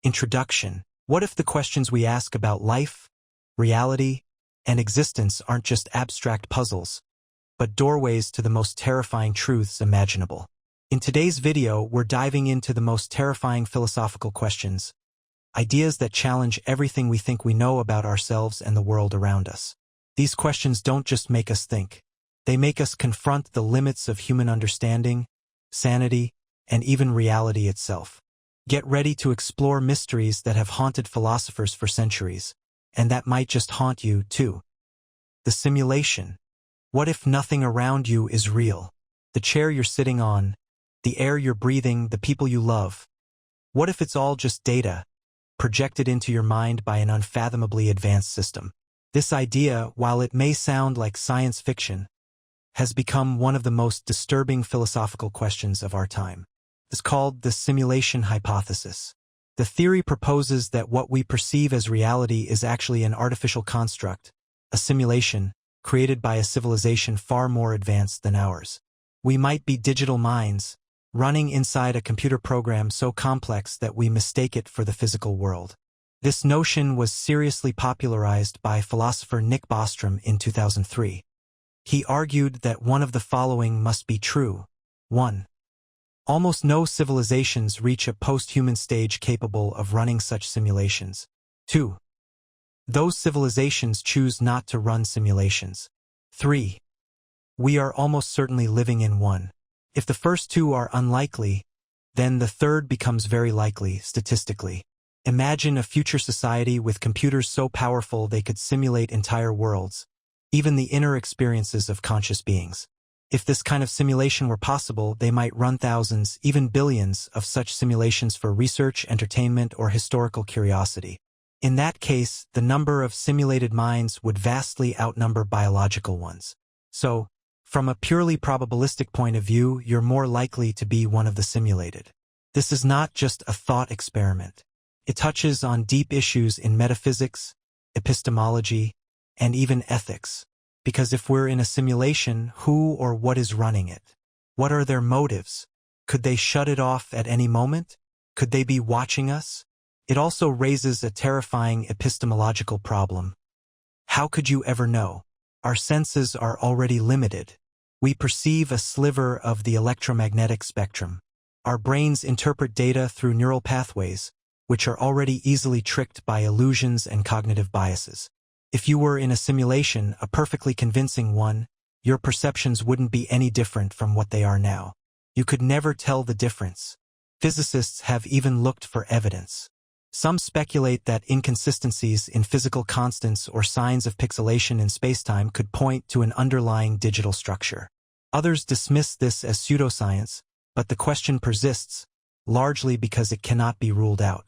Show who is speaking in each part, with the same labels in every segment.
Speaker 1: Introduction. What if the questions we ask about life, reality, and existence aren't just abstract puzzles, but doorways to the most terrifying truths imaginable? In today's video, we're diving into the most terrifying philosophical questions, ideas that challenge everything we think we know about ourselves and the world around us. These questions don't just make us think. They make us confront the limits of human understanding, sanity, and even reality itself. Get ready to explore mysteries that have haunted philosophers for centuries, and that might just haunt you, too. The simulation. What if nothing around you is real? The chair you're sitting on, the air you're breathing, the people you love. What if it's all just data, projected into your mind by an unfathomably advanced system? This idea, while it may sound like science fiction, has become one of the most disturbing philosophical questions of our time. It's called the simulation hypothesis. The theory proposes that what we perceive as reality is actually an artificial construct, a simulation, created by a civilization far more advanced than ours. We might be digital minds, running inside a computer program so complex that we mistake it for the physical world. This notion was seriously popularized by philosopher Nick Bostrom in 2003. He argued that one of the following must be true. 1. Almost no civilizations reach a post-human stage capable of running such simulations. 2. Those civilizations choose not to run simulations. 3. We are almost certainly living in one. If the first two are unlikely, then the third becomes very likely statistically. Imagine a future society with computers so powerful they could simulate entire worlds, even the inner experiences of conscious beings. If this kind of simulation were possible, they might run thousands, even billions, of such simulations for research, entertainment, or historical curiosity. In that case, the number of simulated minds would vastly outnumber biological ones. So, from a purely probabilistic point of view, you're more likely to be one of the simulated. This is not just a thought experiment. It touches on deep issues in metaphysics, epistemology, and even ethics. Because if we're in a simulation, who or what is running it? What are their motives? Could they shut it off at any moment? Could they be watching us? It also raises a terrifying epistemological problem. How could you ever know? Our senses are already limited. We perceive a sliver of the electromagnetic spectrum. Our brains interpret data through neural pathways, which are already easily tricked by illusions and cognitive biases. If you were in a simulation, a perfectly convincing one, your perceptions wouldn't be any different from what they are now. You could never tell the difference. Physicists have even looked for evidence. Some speculate that inconsistencies in physical constants or signs of pixelation in spacetime could point to an underlying digital structure. Others dismiss this as pseudoscience, but the question persists, largely because it cannot be ruled out.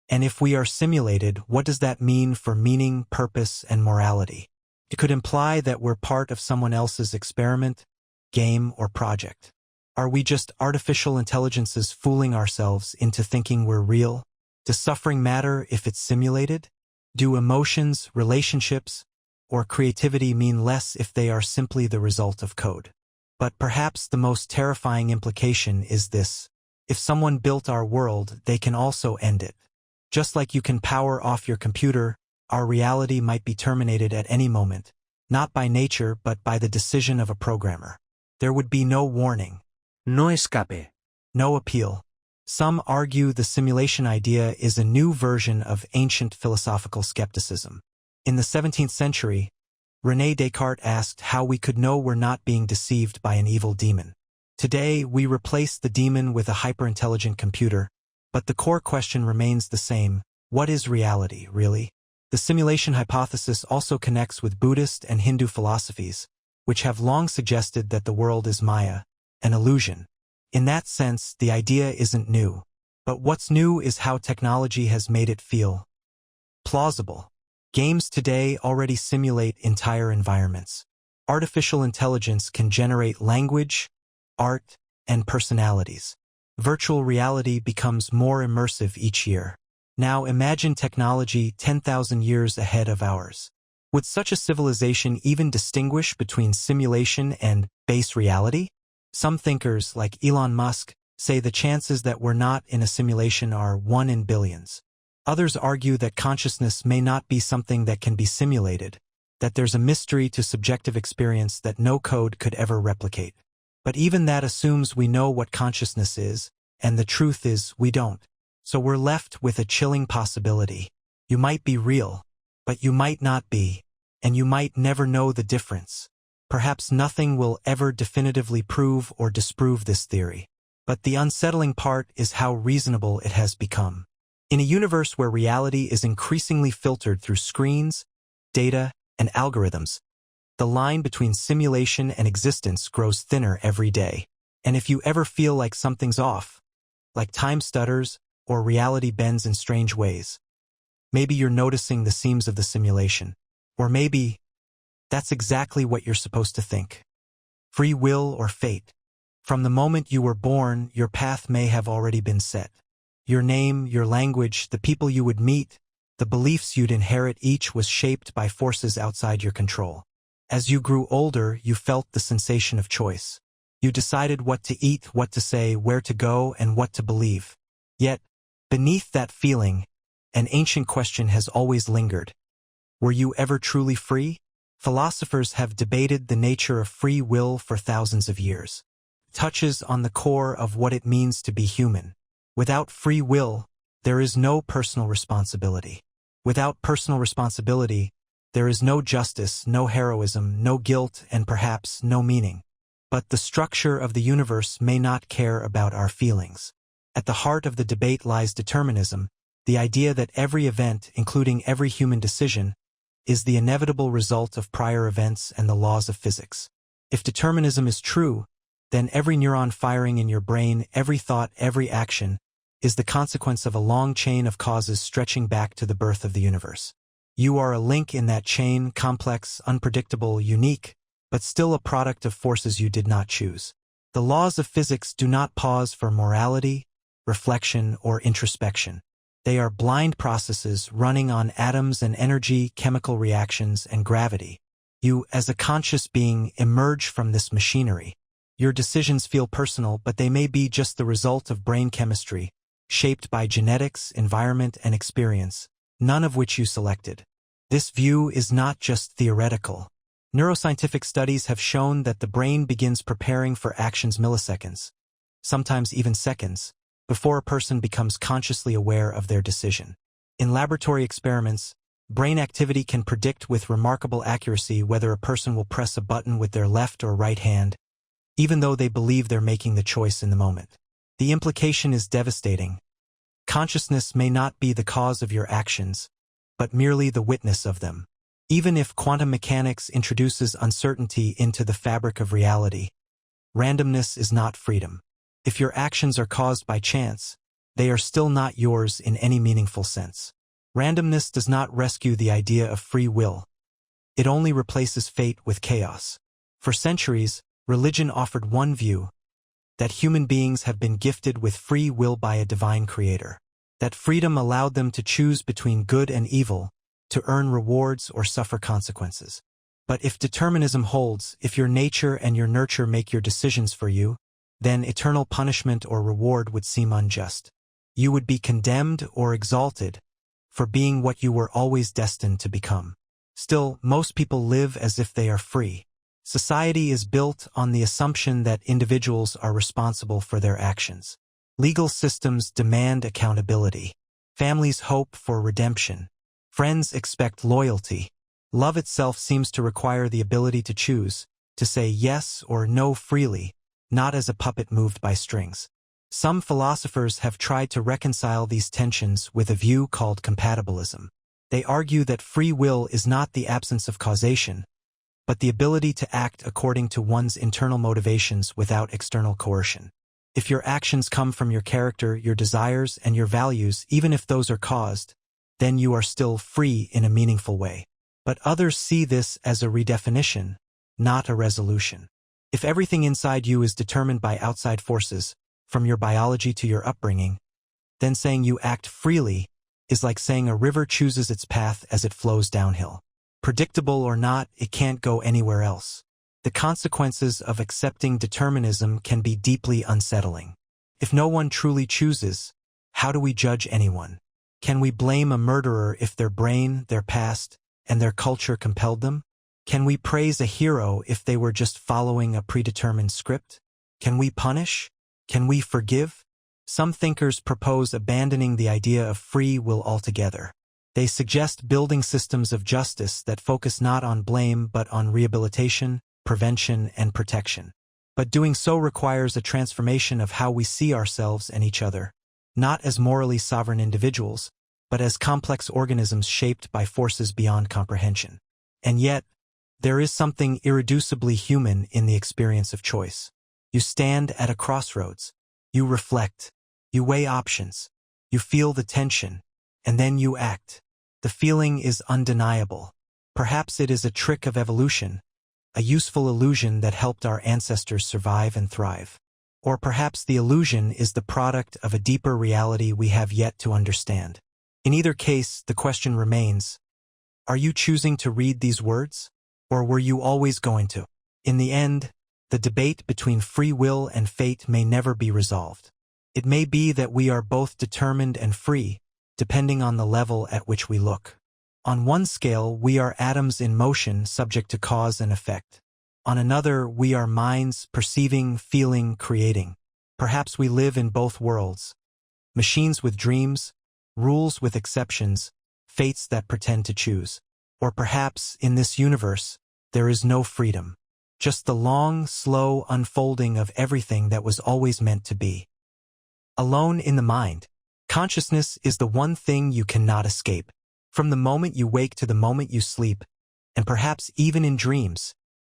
Speaker 1: And if we are simulated, what does that mean for meaning, purpose, and morality? It could imply that we're part of someone else's experiment, game, or project. Are we just artificial intelligences fooling ourselves into thinking we're real? Does suffering matter if it's simulated? Do emotions, relationships, or creativity mean less if they are simply the result of code? But perhaps the most terrifying implication is this. If someone built our world, they can also end it. Just like you can power off your computer, our reality might be terminated at any moment, not by nature but by the decision of a programmer. There would be no warning.
Speaker 2: No escape.
Speaker 1: No appeal. Some argue the simulation idea is a new version of ancient philosophical skepticism. In the 17th century, René Descartes asked how we could know we're not being deceived by an evil demon. Today, we replace the demon with a hyper-intelligent computer, but the core question remains the same. What is reality, really? The simulation hypothesis also connects with Buddhist and Hindu philosophies, which have long suggested that the world is Maya, an illusion. In that sense, the idea isn't new. But what's new is how technology has made it feel plausible. Games today already simulate entire environments. Artificial intelligence can generate language, art, and personalities. Virtual reality becomes more immersive each year. Now imagine technology 10,000 years ahead of ours. Would such a civilization even distinguish between simulation and base reality? Some thinkers, like Elon Musk, say the chances that we're not in a simulation are 1 in billions. Others argue that consciousness may not be something that can be simulated, that there's a mystery to subjective experience that no code could ever replicate. But even that assumes we know what consciousness is, and the truth is we don't. So we're left with a chilling possibility. You might be real, but you might not be, and you might never know the difference. Perhaps nothing will ever definitively prove or disprove this theory. But the unsettling part is how reasonable it has become. In a universe where reality is increasingly filtered through screens, data, and algorithms, the line between simulation and existence grows thinner every day. And if you ever feel like something's off, like time stutters or reality bends in strange ways, maybe you're noticing the seams of the simulation. Or maybe that's exactly what you're supposed to think. Free will or fate. From the moment you were born, your path may have already been set. Your name, your language, the people you would meet, the beliefs you'd inherit, each was shaped by forces outside your control. As you grew older, you felt the sensation of choice. You decided what to eat, what to say, where to go, and what to believe. Yet, beneath that feeling, an ancient question has always lingered. Were you ever truly free? Philosophers have debated the nature of free will for thousands of years. It touches on the core of what it means to be human. Without free will, there is no personal responsibility. Without personal responsibility, there is no justice, no heroism, no guilt, and perhaps no meaning. But the structure of the universe may not care about our feelings. At the heart of the debate lies determinism, the idea that every event, including every human decision, is the inevitable result of prior events and the laws of physics. If determinism is true, then every neuron firing in your brain, every thought, every action, is the consequence of a long chain of causes stretching back to the birth of the universe. You are a link in that chain, complex, unpredictable, unique, but still a product of forces you did not choose. The laws of physics do not pause for morality, reflection, or introspection. They are blind processes running on atoms and energy, chemical reactions, and gravity. You, as a conscious being, emerge from this machinery. Your decisions feel personal, but they may be just the result of brain chemistry, shaped by genetics, environment, and experience, none of which you selected. This view is not just theoretical. Neuroscientific studies have shown that the brain begins preparing for actions milliseconds, sometimes even seconds, before a person becomes consciously aware of their decision. In laboratory experiments, brain activity can predict with remarkable accuracy whether a person will press a button with their left or right hand, even though they believe they're making the choice in the moment. The implication is devastating. Consciousness may not be the cause of your actions, but merely the witness of them. Even if quantum mechanics introduces uncertainty into the fabric of reality, randomness is not freedom. If your actions are caused by chance, they are still not yours in any meaningful sense. Randomness does not rescue the idea of free will. It only replaces fate with chaos. For centuries, religion offered one view, that human beings have been gifted with free will by a divine creator. That freedom allowed them to choose between good and evil, to earn rewards or suffer consequences. But if determinism holds, if your nature and your nurture make your decisions for you, then eternal punishment or reward would seem unjust. You would be condemned or exalted for being what you were always destined to become. Still, most people live as if they are free. Society is built on the assumption that individuals are responsible for their actions. Legal systems demand accountability. Families hope for redemption. Friends expect loyalty. Love itself seems to require the ability to choose, to say yes or no freely, not as a puppet moved by strings. Some philosophers have tried to reconcile these tensions with a view called compatibilism. They argue that free will is not the absence of causation, but the ability to act according to one's internal motivations without external coercion. If your actions come from your character, your desires, and your values, even if those are caused, then you are still free in a meaningful way. But others see this as a redefinition, not a resolution. If everything inside you is determined by outside forces, from your biology to your upbringing, then saying you act freely is like saying a river chooses its path as it flows downhill. Predictable or not, it can't go anywhere else. The consequences of accepting determinism can be deeply unsettling. If no one truly chooses, how do we judge anyone? Can we blame a murderer if their brain, their past, and their culture compelled them? Can we praise a hero if they were just following a predetermined script? Can we punish? Can we forgive? Some thinkers propose abandoning the idea of free will altogether. They suggest building systems of justice that focus not on blame but on rehabilitation, prevention, and protection. But doing so requires a transformation of how we see ourselves and each other, not as morally sovereign individuals, but as complex organisms shaped by forces beyond comprehension. And yet, there is something irreducibly human in the experience of choice. You stand at a crossroads. You reflect. You weigh options. You feel the tension. And then you act. The feeling is undeniable. Perhaps it is a trick of evolution, a useful illusion that helped our ancestors survive and thrive. Or perhaps the illusion is the product of a deeper reality we have yet to understand. In either case, the question remains, are you choosing to read these words? Or were you always going to? In the end, the debate between free will and fate may never be resolved. It may be that we are both determined and free, depending on the level at which we look. On one scale, we are atoms in motion subject to cause and effect. On another, we are minds perceiving, feeling, creating. Perhaps we live in both worlds. Machines with dreams, rules with exceptions, fates that pretend to choose. Or perhaps, in this universe, there is no freedom. Just the long, slow unfolding of everything that was always meant to be. Alone in the mind, consciousness is the one thing you cannot escape. From the moment you wake to the moment you sleep, and perhaps even in dreams,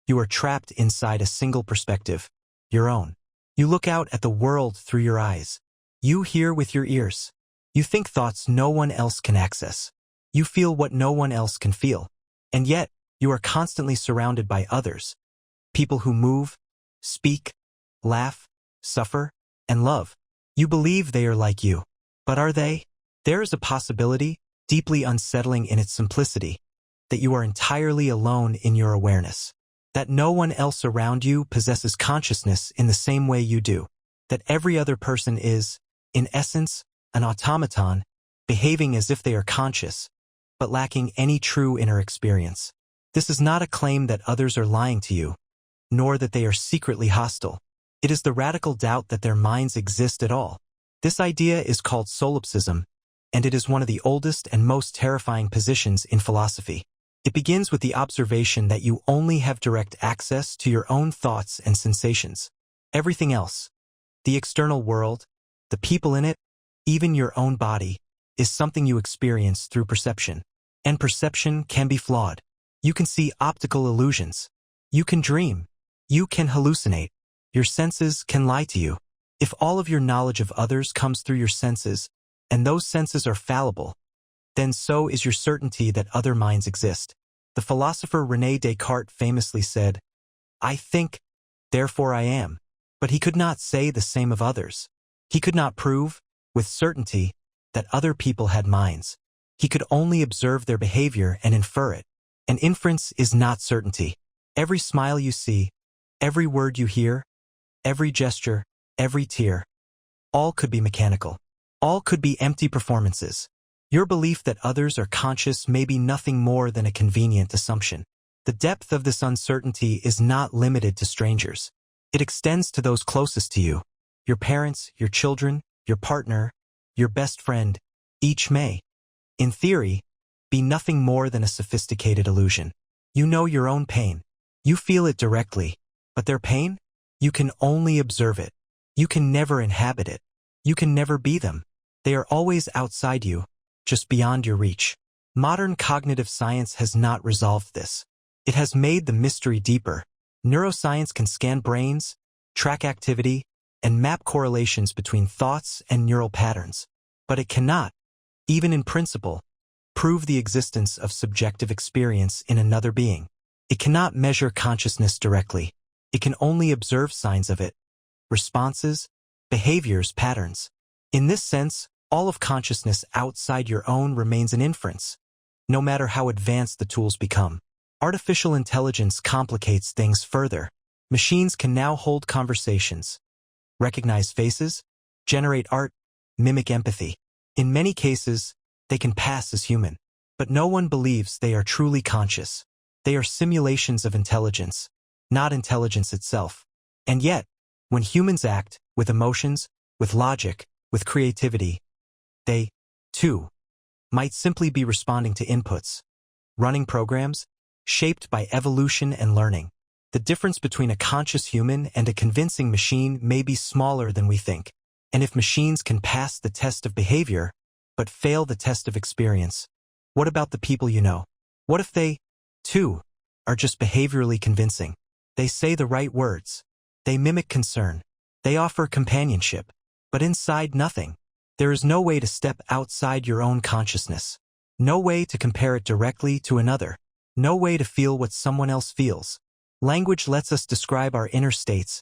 Speaker 1: you are trapped inside a single perspective, your own. You look out at the world through your eyes. You hear with your ears. You think thoughts no one else can access. You feel what no one else can feel. And yet, you are constantly surrounded by others. People who move, speak, laugh, suffer, and love. You believe they are like you. But are they? There is a possibility, deeply unsettling in its simplicity, that you are entirely alone in your awareness. That no one else around you possesses consciousness in the same way you do. That every other person is, in essence, an automaton, behaving as if they are conscious, but lacking any true inner experience. This is not a claim that others are lying to you, nor that they are secretly hostile. It is the radical doubt that their minds exist at all. This idea is called solipsism, and it is one of the oldest and most terrifying positions in philosophy. It begins with the observation that you only have direct access to your own thoughts and sensations. Everything else, the external world, the people in it, even your own body, is something you experience through perception. And perception can be flawed. You can see optical illusions. You can dream. You can hallucinate. Your senses can lie to you. If all of your knowledge of others comes through your senses, and those senses are fallible, then so is your certainty that other minds exist. The philosopher René Descartes famously said, "I think, therefore I am." But he could not say the same of others. He could not prove, with certainty, that other people had minds. He could only observe their behavior and infer it. An inference is not certainty. Every smile you see, every word you hear, every gesture, every tear, all could be mechanical. All could be empty performances. Your belief that others are conscious may be nothing more than a convenient assumption. The depth of this uncertainty is not limited to strangers. It extends to those closest to you. Your parents, your children, your partner, your best friend, each may, in theory, be nothing more than a sophisticated illusion. You know your own pain. You feel it directly. But their pain? You can only observe it. You can never inhabit it. You can never be them. They are always outside you, just beyond your reach. Modern cognitive science has not resolved this. It has made the mystery deeper. Neuroscience can scan brains, track activity, and map correlations between thoughts and neural patterns. But it cannot, even in principle, prove the existence of subjective experience in another being. It cannot measure consciousness directly. It can only observe signs of it, responses, behaviors, patterns. In this sense, all of consciousness outside your own remains an inference, no matter how advanced the tools become. Artificial intelligence complicates things further. Machines can now hold conversations, recognize faces, generate art, mimic empathy. In many cases, they can pass as human. But no one believes they are truly conscious. They are simulations of intelligence, not intelligence itself. And yet, when humans act, with emotions, with logic, with creativity, they, too, might simply be responding to inputs, running programs, shaped by evolution and learning. The difference between a conscious human and a convincing machine may be smaller than we think. And if machines can pass the test of behavior, but fail the test of experience, what about the people you know? What if they, too, are just behaviorally convincing? They say the right words. They mimic concern. They offer companionship. But inside nothing. There is no way to step outside your own consciousness. No way to compare it directly to another. No way to feel what someone else feels. Language lets us describe our inner states,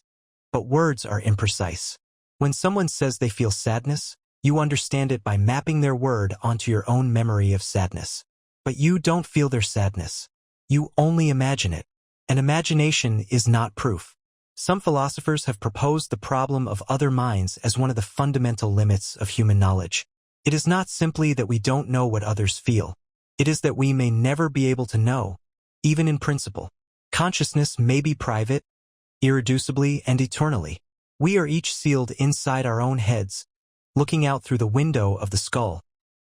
Speaker 1: but words are imprecise. When someone says they feel sadness, you understand it by mapping their word onto your own memory of sadness. But you don't feel their sadness. You only imagine it. And imagination is not proof. Some philosophers have proposed the problem of other minds as one of the fundamental limits of human knowledge. It is not simply that we don't know what others feel. It is that we may never be able to know, even in principle. Consciousness may be private, irreducibly and eternally. We are each sealed inside our own heads, looking out through the window of the skull,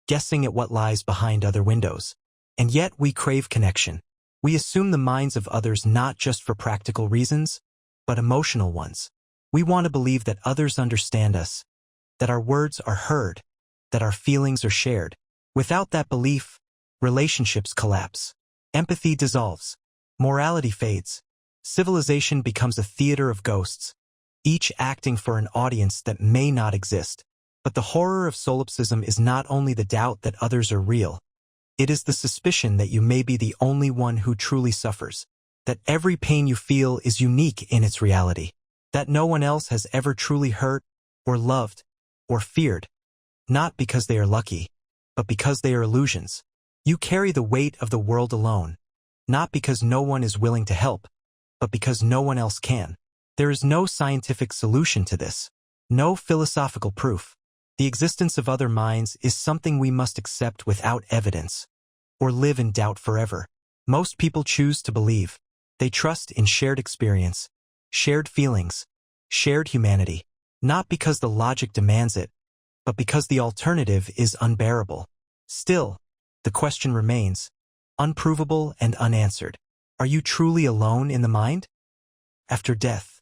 Speaker 1: guessing at what lies behind other windows. And yet we crave connection. We assume the minds of others not just for practical reasons, but emotional ones. We want to believe that others understand us, that our words are heard, that our feelings are shared. Without that belief, relationships collapse. Empathy dissolves. Morality fades. Civilization becomes a theater of ghosts, each acting for an audience that may not exist. But the horror of solipsism is not only the doubt that others are real. It is the suspicion that you may be the only one who truly suffers, that every pain you feel is unique in its reality, that no one else has ever truly hurt, or loved, or feared, not because they are lucky, but because they are illusions. You carry the weight of the world alone, not because no one is willing to help, but because no one else can. There is no scientific solution to this, no philosophical proof. The existence of other minds is something we must accept without evidence, or live in doubt forever. Most people choose to believe. They trust in shared experience, shared feelings, shared humanity, not because the logic demands it, but because the alternative is unbearable. Still, the question remains, unprovable and unanswered. Are you truly alone in the mind? After death.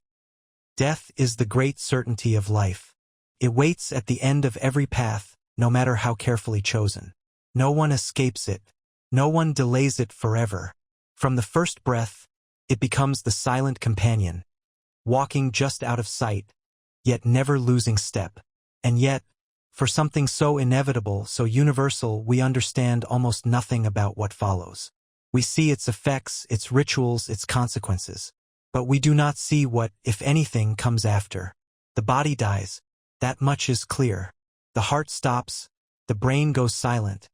Speaker 1: Death is the great certainty of life. It waits at the end of every path, no matter how carefully chosen. No one escapes it. No one delays it forever. From the first breath, it becomes the silent companion, walking just out of sight, yet never losing step. And yet, for something so inevitable, so universal, we understand almost nothing about what follows. We see its effects, its rituals, its consequences. But we do not see what, if anything, comes after. The body dies. That much is clear. The heart stops, the brain goes silent,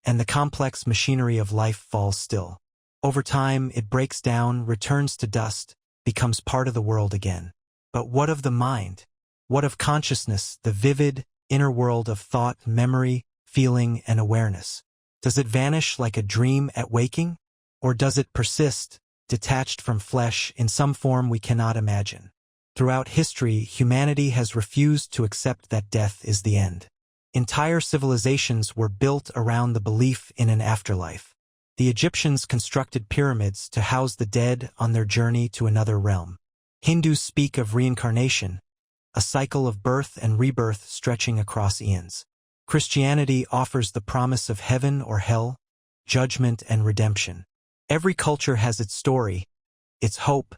Speaker 1: and the complex machinery of life falls still. Over time, it breaks down, returns to dust, becomes part of the world again. But what of the mind? What of consciousness, the vivid, inner world of thought, memory, feeling, and awareness? Does it vanish like a dream at waking? Or does it persist, detached from flesh, in some form we cannot imagine? Throughout history, humanity has refused to accept that death is the end. Entire civilizations were built around the belief in an afterlife. The Egyptians constructed pyramids to house the dead on their journey to another realm. Hindus speak of reincarnation, a cycle of birth and rebirth stretching across eons. Christianity offers the promise of heaven or hell, judgment and redemption. Every culture has its story, its hope,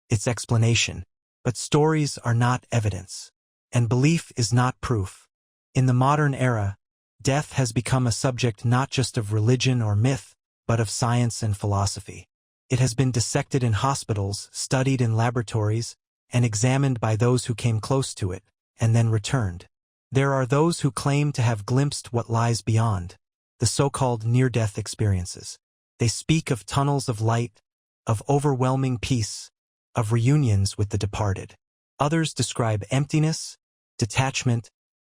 Speaker 1: its explanation. But stories are not evidence, and belief is not proof. In the modern era, death has become a subject not just of religion or myth, but of science and philosophy. It has been dissected in hospitals, studied in laboratories, and examined by those who came close to it, and then returned. There are those who claim to have glimpsed what lies beyond, the so-called near-death experiences. They speak of tunnels of light, of overwhelming peace, of reunions with the departed. Others describe emptiness, detachment,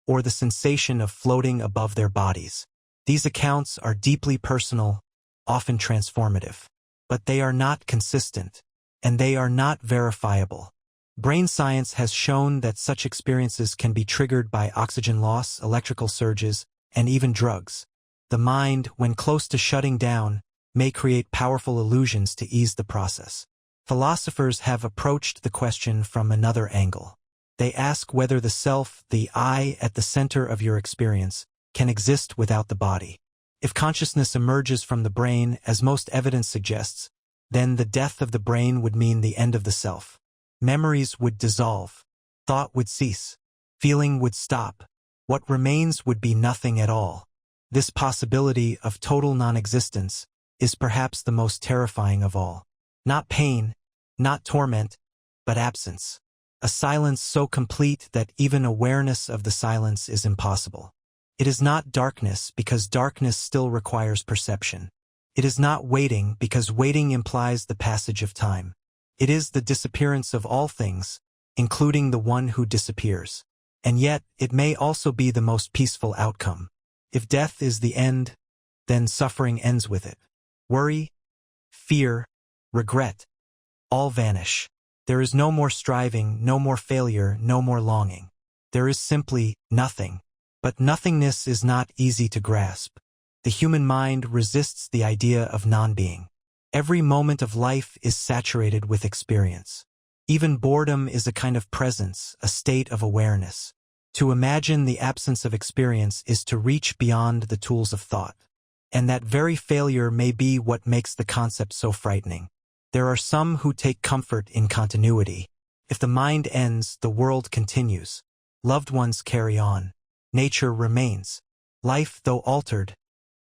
Speaker 1: or the sensation of floating above their bodies. These accounts are deeply personal, often transformative. But they are not consistent, and they are not verifiable. Brain science has shown that such experiences can be triggered by oxygen loss, electrical surges, and even drugs. The mind, when close to shutting down, may create powerful illusions to ease the process. Philosophers have approached the question from another angle. They ask whether the self, the I at the center of your experience, can exist without the body. If consciousness emerges from the brain, as most evidence suggests, then the death of the brain would mean the end of the self. Memories would dissolve. Thought would cease. Feeling would stop. What remains would be nothing at all. This possibility of total non-existence is perhaps the most terrifying of all. Not pain, not torment, but absence. A silence so complete that even awareness of the silence is impossible. It is not darkness because darkness still requires perception. It is not waiting because waiting implies the passage of time. It is the disappearance of all things, including the one who disappears. And yet, it may also be the most peaceful outcome. If death is the end, then suffering ends with it. Worry, fear, regret, all vanish. There is no more striving, no more failure, no more longing. There is simply nothing. But nothingness is not easy to grasp. The human mind resists the idea of non-being. Every moment of life is saturated with experience. Even boredom is a kind of presence, a state of awareness. To imagine the absence of experience is to reach beyond the tools of thought. And that very failure may be what makes the concept so frightening. There are some who take comfort in continuity. If the mind ends, the world continues. Loved ones carry on. Nature remains. Life, though altered,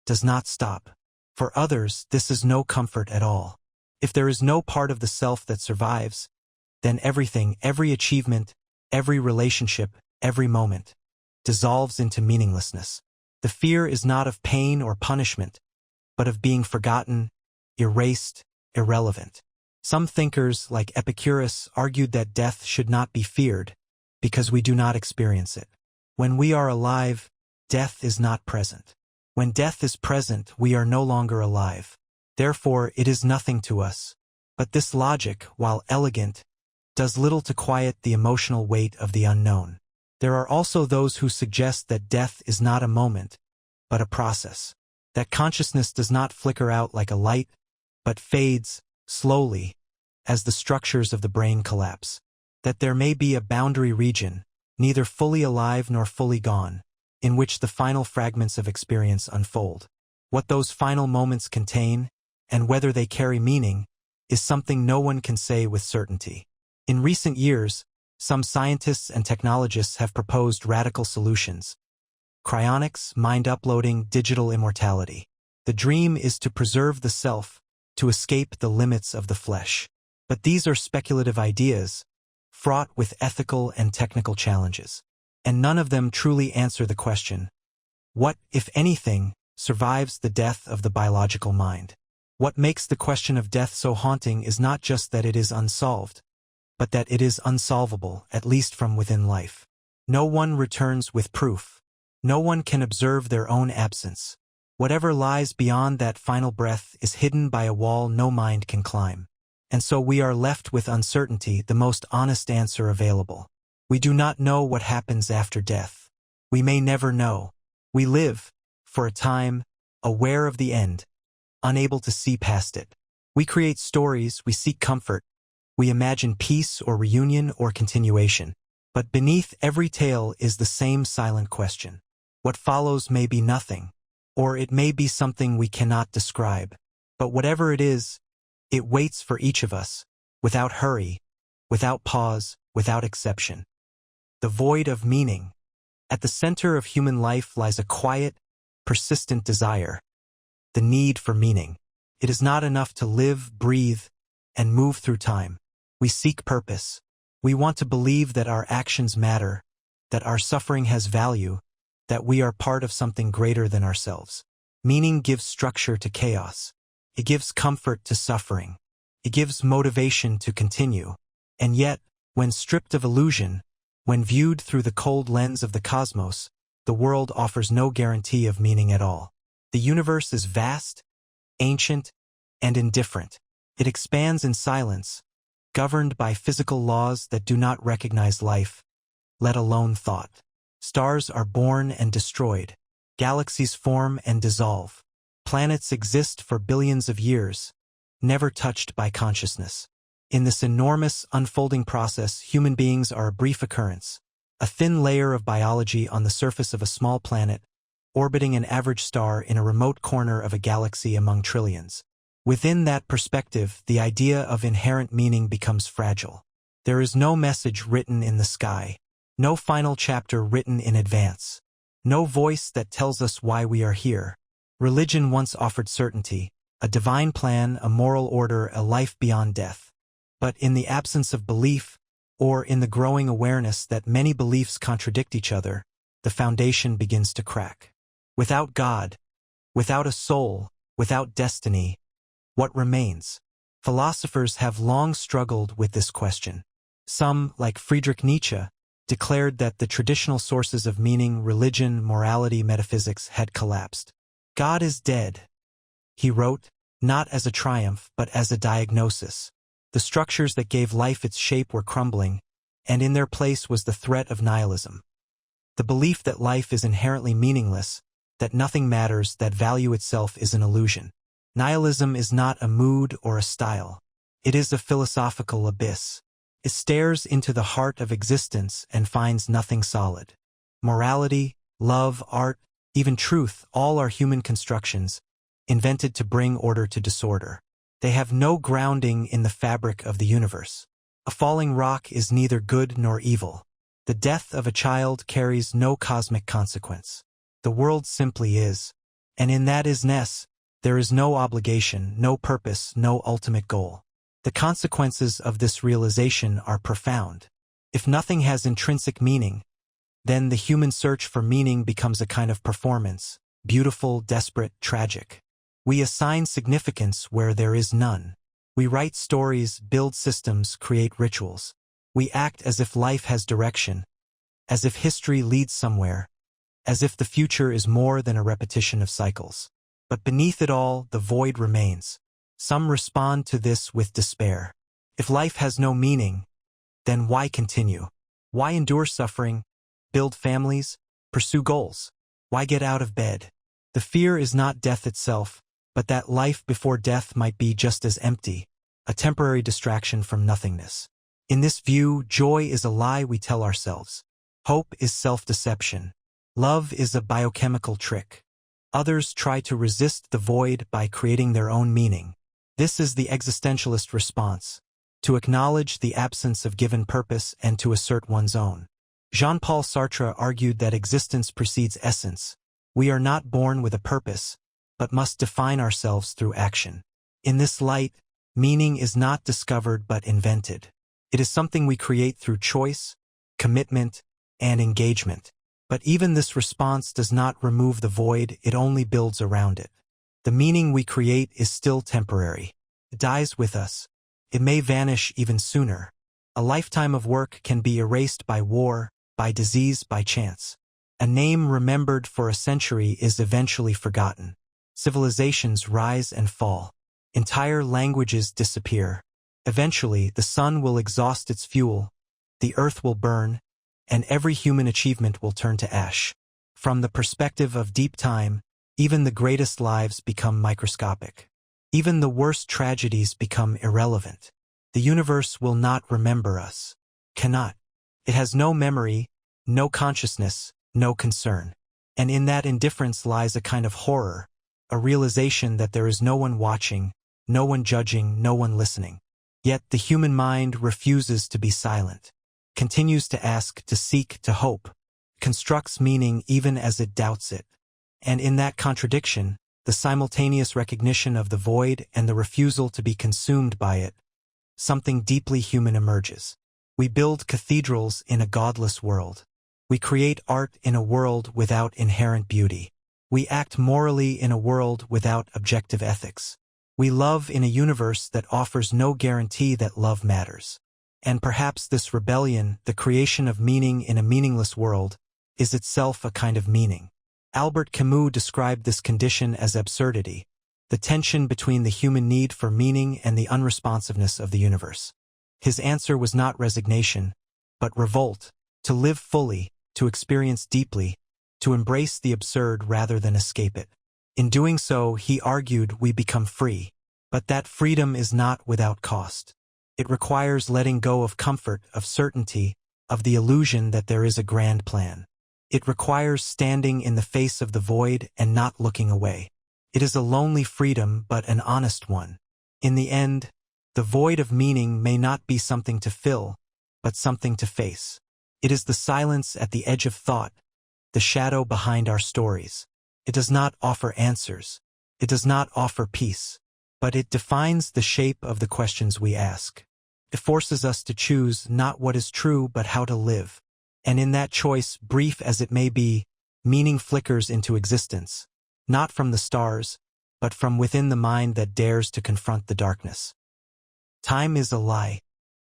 Speaker 1: does not stop. For others, this is no comfort at all. If there is no part of the self that survives, then everything, every achievement, every relationship, every moment, dissolves into meaninglessness. The fear is not of pain or punishment, but of being forgotten, erased, irrelevant. Some thinkers, like Epicurus, argued that death should not be feared, because we do not experience it. When we are alive, death is not present. When death is present, we are no longer alive. Therefore, it is nothing to us. But this logic, while elegant, does little to quiet the emotional weight of the unknown. There are also those who suggest that death is not a moment, but a process. That consciousness does not flicker out like a light, but fades, slowly, as the structures of the brain collapse. That there may be a boundary region, neither fully alive nor fully gone, in which the final fragments of experience unfold. What those final moments contain, and whether they carry meaning, is something no one can say with certainty. In recent years, some scientists and technologists have proposed radical solutions. Cryonics, mind uploading, digital immortality. The dream is to preserve the self, to escape the limits of the flesh. But these are speculative ideas, fraught with ethical and technical challenges. And none of them truly answer the question, what, if anything, survives the death of the biological mind? What makes the question of death so haunting is not just that it is unsolved, but that it is unsolvable, at least from within life. No one returns with proof. No one can observe their own absence. Whatever lies beyond that final breath is hidden by a wall no mind can climb. And so we are left with uncertainty, the most honest answer available. We do not know what happens after death. We may never know. We live, for a time, aware of the end, unable to see past it. We create stories, we seek comfort, we imagine peace or reunion or continuation. But beneath every tale is the same silent question. What follows may be nothing, or it may be something we cannot describe. But whatever it is, it waits for each of us, without hurry, without pause, without exception. The void of meaning. At the center of human life lies a quiet, persistent desire. The need for meaning. It is not enough to live, breathe, and move through time. We seek purpose. We want to believe that our actions matter, that our suffering has value, that we are part of something greater than ourselves. Meaning gives structure to chaos. It gives comfort to suffering. It gives motivation to continue. And yet, when stripped of illusion, when viewed through the cold lens of the cosmos, the world offers no guarantee of meaning at all. The universe is vast, ancient, and indifferent. It expands in silence, governed by physical laws that do not recognize life, let alone thought. Stars are born and destroyed. Galaxies form and dissolve. Planets exist for billions of years, never touched by consciousness. In this enormous, unfolding process, human beings are a brief occurrence, a thin layer of biology on the surface of a small planet, orbiting an average star in a remote corner of a galaxy among trillions. Within that perspective, the idea of inherent meaning becomes fragile. There is no message written in the sky, no final chapter written in advance, no voice that tells us why we are here. Religion once offered certainty, a divine plan, a moral order, a life beyond death. But in the absence of belief, or in the growing awareness that many beliefs contradict each other, the foundation begins to crack. Without God, without a soul, without destiny, what remains? Philosophers have long struggled with this question. Some, like Friedrich Nietzsche, declared that the traditional sources of meaning, religion, morality, metaphysics, had collapsed. God is dead, he wrote, not as a triumph but as a diagnosis. The structures that gave life its shape were crumbling, and in their place was the threat of nihilism. The belief that life is inherently meaningless, that nothing matters, that value itself is an illusion. Nihilism is not a mood or a style. It is a philosophical abyss. It stares into the heart of existence and finds nothing solid. Morality, love, art, even truth, all are human constructions, invented to bring order to disorder. They have no grounding in the fabric of the universe. A falling rock is neither good nor evil. The death of a child carries no cosmic consequence. The world simply is. And in that isness, there is no obligation, no purpose, no ultimate goal. The consequences of this realization are profound. If nothing has intrinsic meaning, then the human search for meaning becomes a kind of performance, beautiful, desperate, tragic. We assign significance where there is none. We write stories, build systems, create rituals. We act as if life has direction, as if history leads somewhere, as if the future is more than a repetition of cycles. But beneath it all, the void remains. Some respond to this with despair. If life has no meaning, then why continue? Why endure suffering, build families, pursue goals? Why get out of bed? The fear is not death itself, but that life before death might be just as empty, a temporary distraction from nothingness. In this view, joy is a lie we tell ourselves. Hope is self-deception. Love is a biochemical trick. Others try to resist the void by creating their own meaning. This is the existentialist response, to acknowledge the absence of given purpose and to assert one's own. Jean-Paul Sartre argued that existence precedes essence. We are not born with a purpose, but must define ourselves through action. In this light, meaning is not discovered but invented. It is something we create through choice, commitment, and engagement. But even this response does not remove the void, it only builds around it. The meaning we create is still temporary. It dies with us. It may vanish even sooner. A lifetime of work can be erased by war, by disease, by chance. A name remembered for a century is eventually forgotten. Civilizations rise and fall. Entire languages disappear. Eventually, the sun will exhaust its fuel, the earth will burn, and every human achievement will turn to ash. From the perspective of deep time, even the greatest lives become microscopic. Even the worst tragedies become irrelevant. The universe will not remember us. Cannot. It has no memory, no consciousness, no concern. And in that indifference lies a kind of horror, a realization that there is no one watching, no one judging, no one listening. Yet the human mind refuses to be silent, continues to ask, to seek, to hope, constructs meaning even as it doubts it. And in that contradiction, the simultaneous recognition of the void and the refusal to be consumed by it, something deeply human emerges. We build cathedrals in a godless world. We create art in a world without inherent beauty. We act morally in a world without objective ethics. We love in a universe that offers no guarantee that love matters. And perhaps this rebellion, the creation of meaning in a meaningless world, is itself a kind of meaning. Albert Camus described this condition as absurdity, the tension between the human need for meaning and the unresponsiveness of the universe. His answer was not resignation, but revolt, to live fully, to experience deeply, to embrace the absurd rather than escape it. In doing so, he argued, we become free. But that freedom is not without cost. It requires letting go of comfort, of certainty, of the illusion that there is a grand plan. It requires standing in the face of the void and not looking away. It is a lonely freedom, but an honest one. In the end, the void of meaning may not be something to fill, but something to face. It is the silence at the edge of thought, the shadow behind our stories. It does not offer answers. It does not offer peace. But it defines the shape of the questions we ask. It forces us to choose not what is true but how to live. And in that choice, brief as it may be, meaning flickers into existence, not from the stars, but from within the mind that dares to confront the darkness. Time is a lie.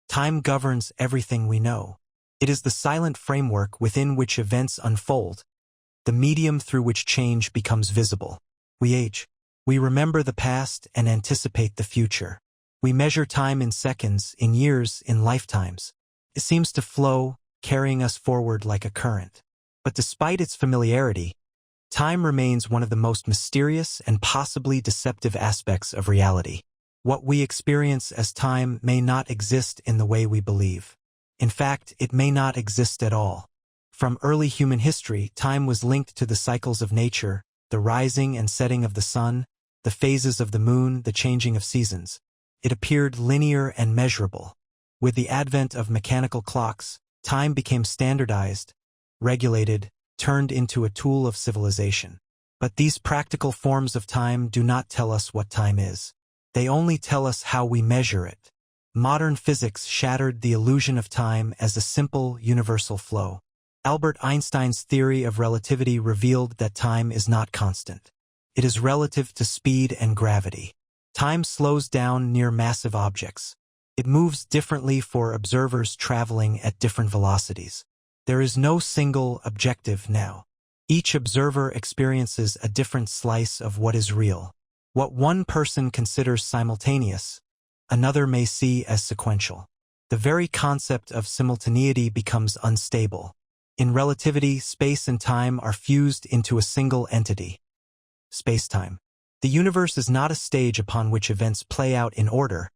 Speaker 1: Time governs everything we know. It is the silent framework within which events unfold, the medium through which change becomes visible. We age. We remember the past and anticipate the future. We measure time in seconds, in years, in lifetimes. It seems to flow, carrying us forward like a current. But despite its familiarity, time remains one of the most mysterious and possibly deceptive aspects of reality. What we experience as time may not exist in the way we believe. In fact, it may not exist at all. From early human history, time was linked to the cycles of nature, the rising and setting of the sun, the phases of the moon, the changing of seasons. It appeared linear and measurable. With the advent of mechanical clocks, time became standardized, regulated, turned into a tool of civilization. But these practical forms of time do not tell us what time is. They only tell us how we measure it. Modern physics shattered the illusion of time as a simple, universal flow. Albert Einstein's theory of relativity revealed that time is not constant. It is relative to speed and gravity. Time slows down near massive objects. It moves differently for observers traveling at different velocities. There is no single objective now. Each observer experiences a different slice of what is real. What one person considers simultaneous, another may see as sequential. The very concept of simultaneity becomes unstable. In relativity, space and time are fused into a single entity. Space-time. The universe is not a stage upon which events play out in order,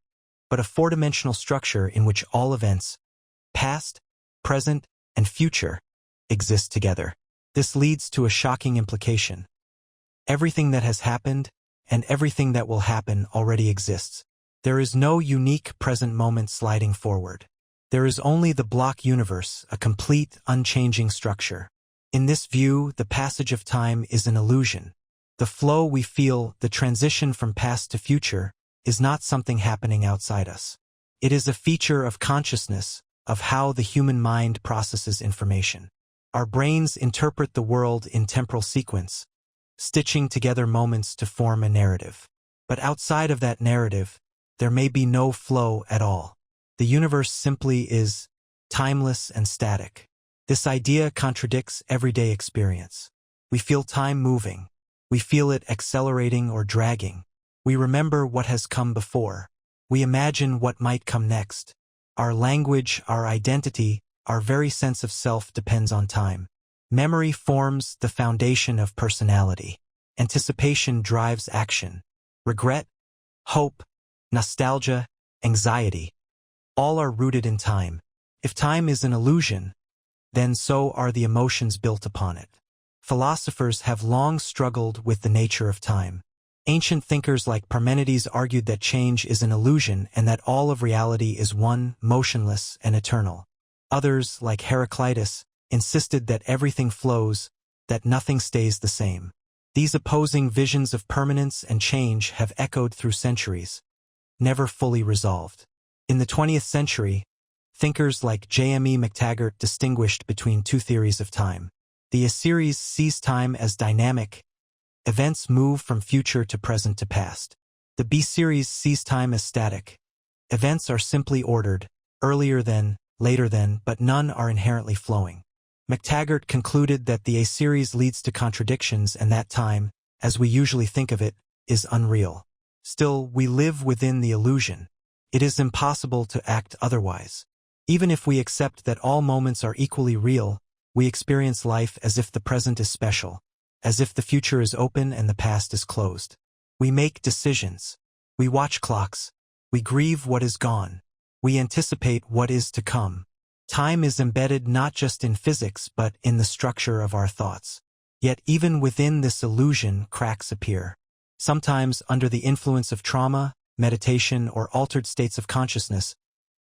Speaker 1: but a four-dimensional structure in which all events, past, present, and future, exist together. This leads to a shocking implication. Everything that has happened and everything that will happen already exists. There is no unique present moment sliding forward. There is only the block universe, a complete, unchanging structure. In this view, the passage of time is an illusion. The flow we feel, the transition from past to future, is not something happening outside us. It is a feature of consciousness, of how the human mind processes information. Our brains interpret the world in temporal sequence, stitching together moments to form a narrative. But outside of that narrative, there may be no flow at all. The universe simply is timeless and static. This idea contradicts everyday experience. We feel time moving. We feel it accelerating or dragging. We remember what has come before. We imagine what might come next. Our language, our identity, our very sense of self depends on time. Memory forms the foundation of personality. Anticipation drives action. Regret, hope, nostalgia, anxiety, all are rooted in time. If time is an illusion, then so are the emotions built upon it. Philosophers have long struggled with the nature of time. Ancient thinkers like Parmenides argued that change is an illusion and that all of reality is one, motionless, and eternal. Others, like Heraclitus, insisted that everything flows, that nothing stays the same. These opposing visions of permanence and change have echoed through centuries, never fully resolved. In the 20th century, thinkers like J.M.E. McTaggart distinguished between two theories of time. The A series sees time as dynamic. Events move from future to present to past. The B series sees time as static. Events are simply ordered, earlier than, later than, but none are inherently flowing. McTaggart concluded that the A series leads to contradictions and that time, as we usually think of it, is unreal. Still, we live within the illusion. It is impossible to act otherwise. Even if we accept that all moments are equally real, we experience life as if the present is special, as if the future is open and the past is closed. We make decisions. We watch clocks. We grieve what is gone. We anticipate what is to come. Time is embedded not just in physics but in the structure of our thoughts. Yet even within this illusion, cracks appear. Sometimes, under the influence of trauma, meditation, or altered states of consciousness,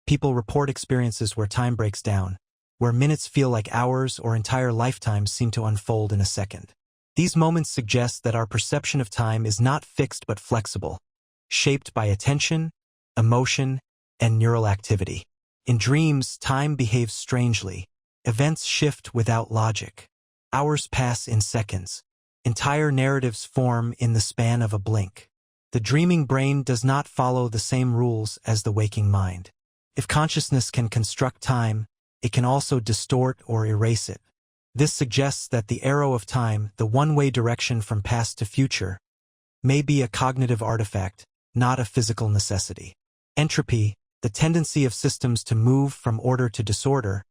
Speaker 1: people report experiences where time breaks down, where minutes feel like hours or entire lifetimes seem to unfold in a second. These moments suggest that our perception of time is not fixed but flexible, shaped by attention, emotion, and neural activity. In dreams, time behaves strangely. Events shift without logic. Hours pass in seconds. Entire narratives form in the span of a blink. The dreaming brain does not follow the same rules as the waking mind. If consciousness can construct time, it can also distort or erase it. This suggests that the arrow of time, the one-way direction from past to future, may be a cognitive artifact, not a physical necessity. Entropy, the tendency of systems to move from order to disorder,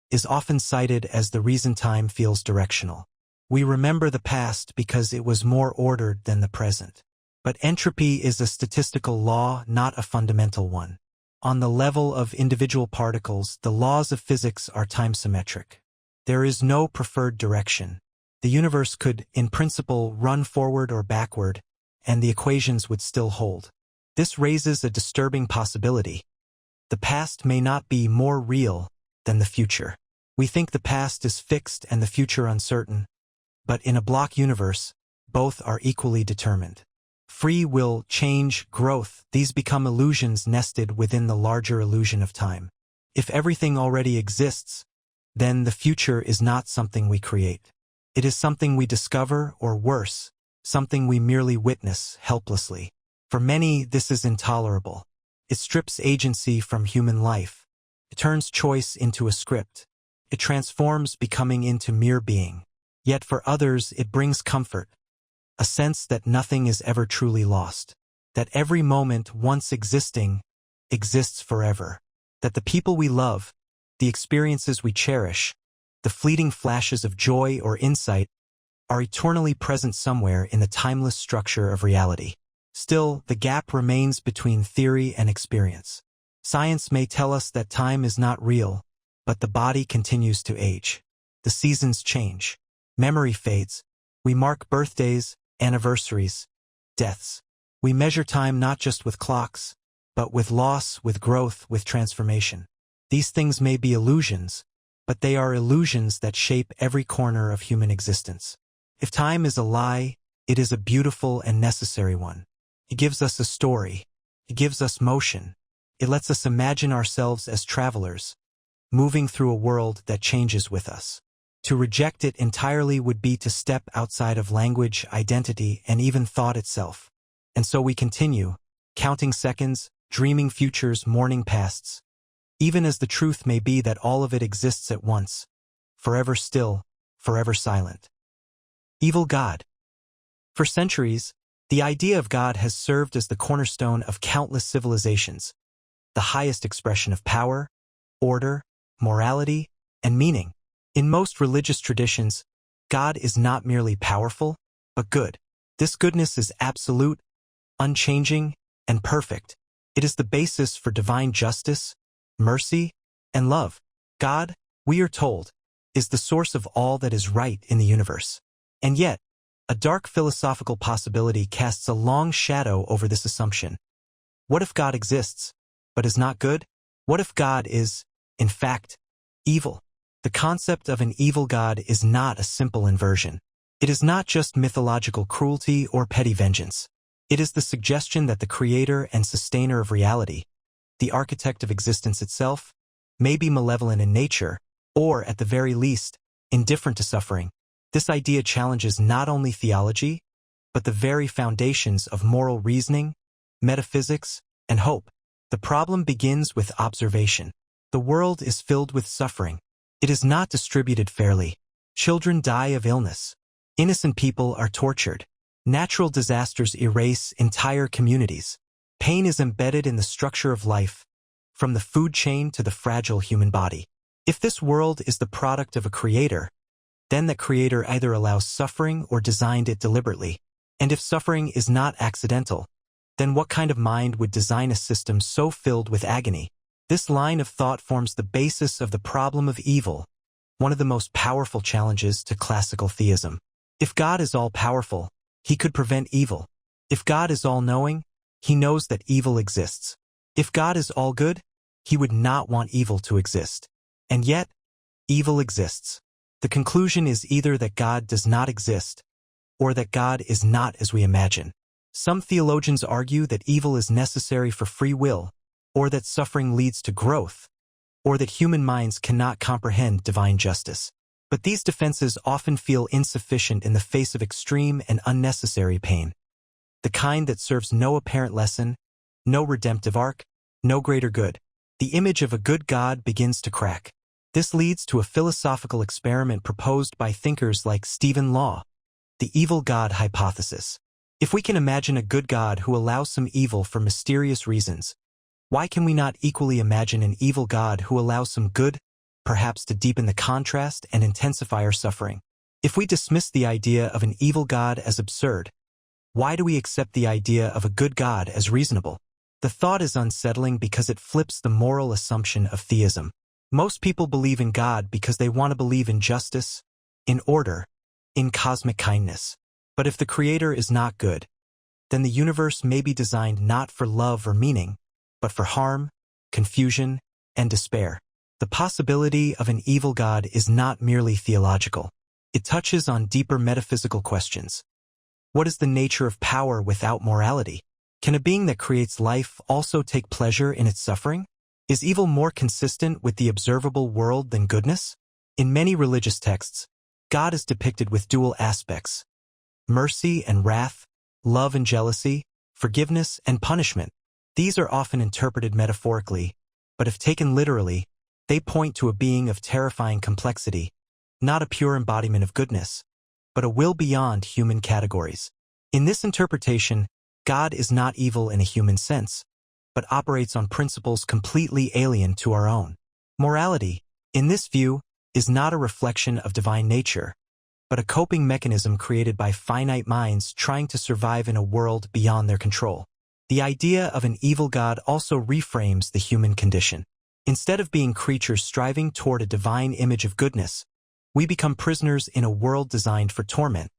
Speaker 1: is often cited as the reason time feels directional. We remember the past because it was more ordered than the present. But entropy is a statistical law, not a fundamental one. On the level of individual particles, the laws of physics are time-symmetric. There is no preferred direction. The universe could, in principle, run forward or backward, and the equations would still hold. This raises a disturbing possibility. The past may not be more real than the future. We think the past is fixed and the future uncertain, but in a block universe, both are equally determined. Free will, change, growth, these become illusions nested within the larger illusion of time. If everything already exists, then the future is not something we create. It is something we discover, or worse, something we merely witness helplessly. For many, this is intolerable. It strips agency from human life. It turns choice into a script. It transforms becoming into mere being. Yet for others, it brings comfort, a sense that nothing is ever truly lost, that every moment once existing exists forever, that the people we love, the experiences we cherish, the fleeting flashes of joy or insight are eternally present somewhere in the timeless structure of reality. Still, the gap remains between theory and experience. Science may tell us that time is not real, but the body continues to age. The seasons change. Memory fades. We mark birthdays, anniversaries, deaths. We measure time not just with clocks, but with loss, with growth, with transformation. These things may be illusions, but they are illusions that shape every corner of human existence. If time is a lie, it is a beautiful and necessary one. It gives us a story. It gives us motion. It lets us imagine ourselves as travelers, moving through a world that changes with us. To reject it entirely would be to step outside of language, identity, and even thought itself. And so we continue, counting seconds, dreaming futures, mourning pasts, even as the truth may be that all of it exists at once, forever still, forever silent. Evil God. For centuries, the idea of God has served as the cornerstone of countless civilizations, the highest expression of power, order, morality, and meaning. In most religious traditions, God is not merely powerful, but good. This goodness is absolute, unchanging, and perfect. It is the basis for divine justice, mercy, and love. God, we are told, is the source of all that is right in the universe. And yet, a dark philosophical possibility casts a long shadow over this assumption. What if God exists, but is not good? What if God is, in fact, evil? The concept of an evil God is not a simple inversion. It is not just mythological cruelty or petty vengeance. It is the suggestion that the creator and sustainer of reality, the architect of existence itself, may be malevolent in nature, or, at the very least, indifferent to suffering. This idea challenges not only theology, but the very foundations of moral reasoning, metaphysics, and hope. The problem begins with observation. The world is filled with suffering. It is not distributed fairly. Children die of illness. Innocent people are tortured. Natural disasters erase entire communities. Pain is embedded in the structure of life, from the food chain to the fragile human body. If this world is the product of a creator, then that creator either allows suffering or designed it deliberately. And if suffering is not accidental, then what kind of mind would design a system so filled with agony? This line of thought forms the basis of the problem of evil, one of the most powerful challenges to classical theism. If God is all-powerful, he could prevent evil. If God is all-knowing, he knows that evil exists. If God is all-good, he would not want evil to exist. And yet, evil exists. The conclusion is either that God does not exist, or that God is not as we imagine. Some theologians argue that evil is necessary for free will, or that suffering leads to growth, or that human minds cannot comprehend divine justice. But these defenses often feel insufficient in the face of extreme and unnecessary pain. The kind that serves no apparent lesson, no redemptive arc, no greater good. The image of a good God begins to crack. This leads to a philosophical experiment proposed by thinkers like Stephen Law, the evil God hypothesis. If we can imagine a good God who allows some evil for mysterious reasons, why can we not equally imagine an evil God who allows some good, perhaps to deepen the contrast and intensify our suffering? If we dismiss the idea of an evil God as absurd, why do we accept the idea of a good God as reasonable? The thought is unsettling because it flips the moral assumption of theism. Most people believe in God because they want to believe in justice, in order, in cosmic kindness. But if the Creator is not good, then the universe may be designed not for love or meaning, but for harm, confusion, and despair. The possibility of an evil God is not merely theological. It touches on deeper metaphysical questions. What is the nature of power without morality? Can a being that creates life also take pleasure in its suffering? Is evil more consistent with the observable world than goodness? In many religious texts, God is depicted with dual aspects: mercy and wrath, love and jealousy, forgiveness and punishment. These are often interpreted metaphorically, but if taken literally, they point to a being of terrifying complexity, not a pure embodiment of goodness, but a will beyond human categories. In this interpretation, God is not evil in a human sense, but operates on principles completely alien to our own. Morality, in this view, is not a reflection of divine nature, but a coping mechanism created by finite minds trying to survive in a world beyond their control. The idea of an evil God also reframes the human condition. Instead of being creatures striving toward a divine image of goodness, we become prisoners in a world designed for torment,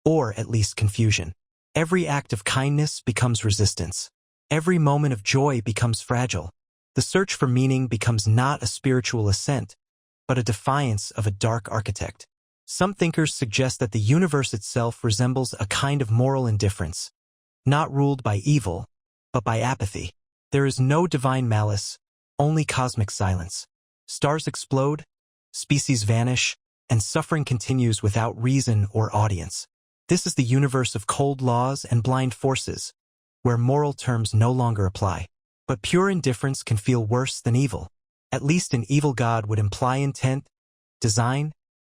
Speaker 1: or at least confusion. Every act of kindness becomes resistance. Every moment of joy becomes fragile. The search for meaning becomes not a spiritual ascent, but a defiance of a dark architect. Some thinkers suggest that the universe itself resembles a kind of moral indifference, not ruled by evil, but by apathy. There is no divine malice, only cosmic silence. Stars explode, species vanish, and suffering continues without reason or audience. This is the universe of cold laws and blind forces, where moral terms no longer apply. But pure indifference can feel worse than evil. At least an evil God would imply intent, design,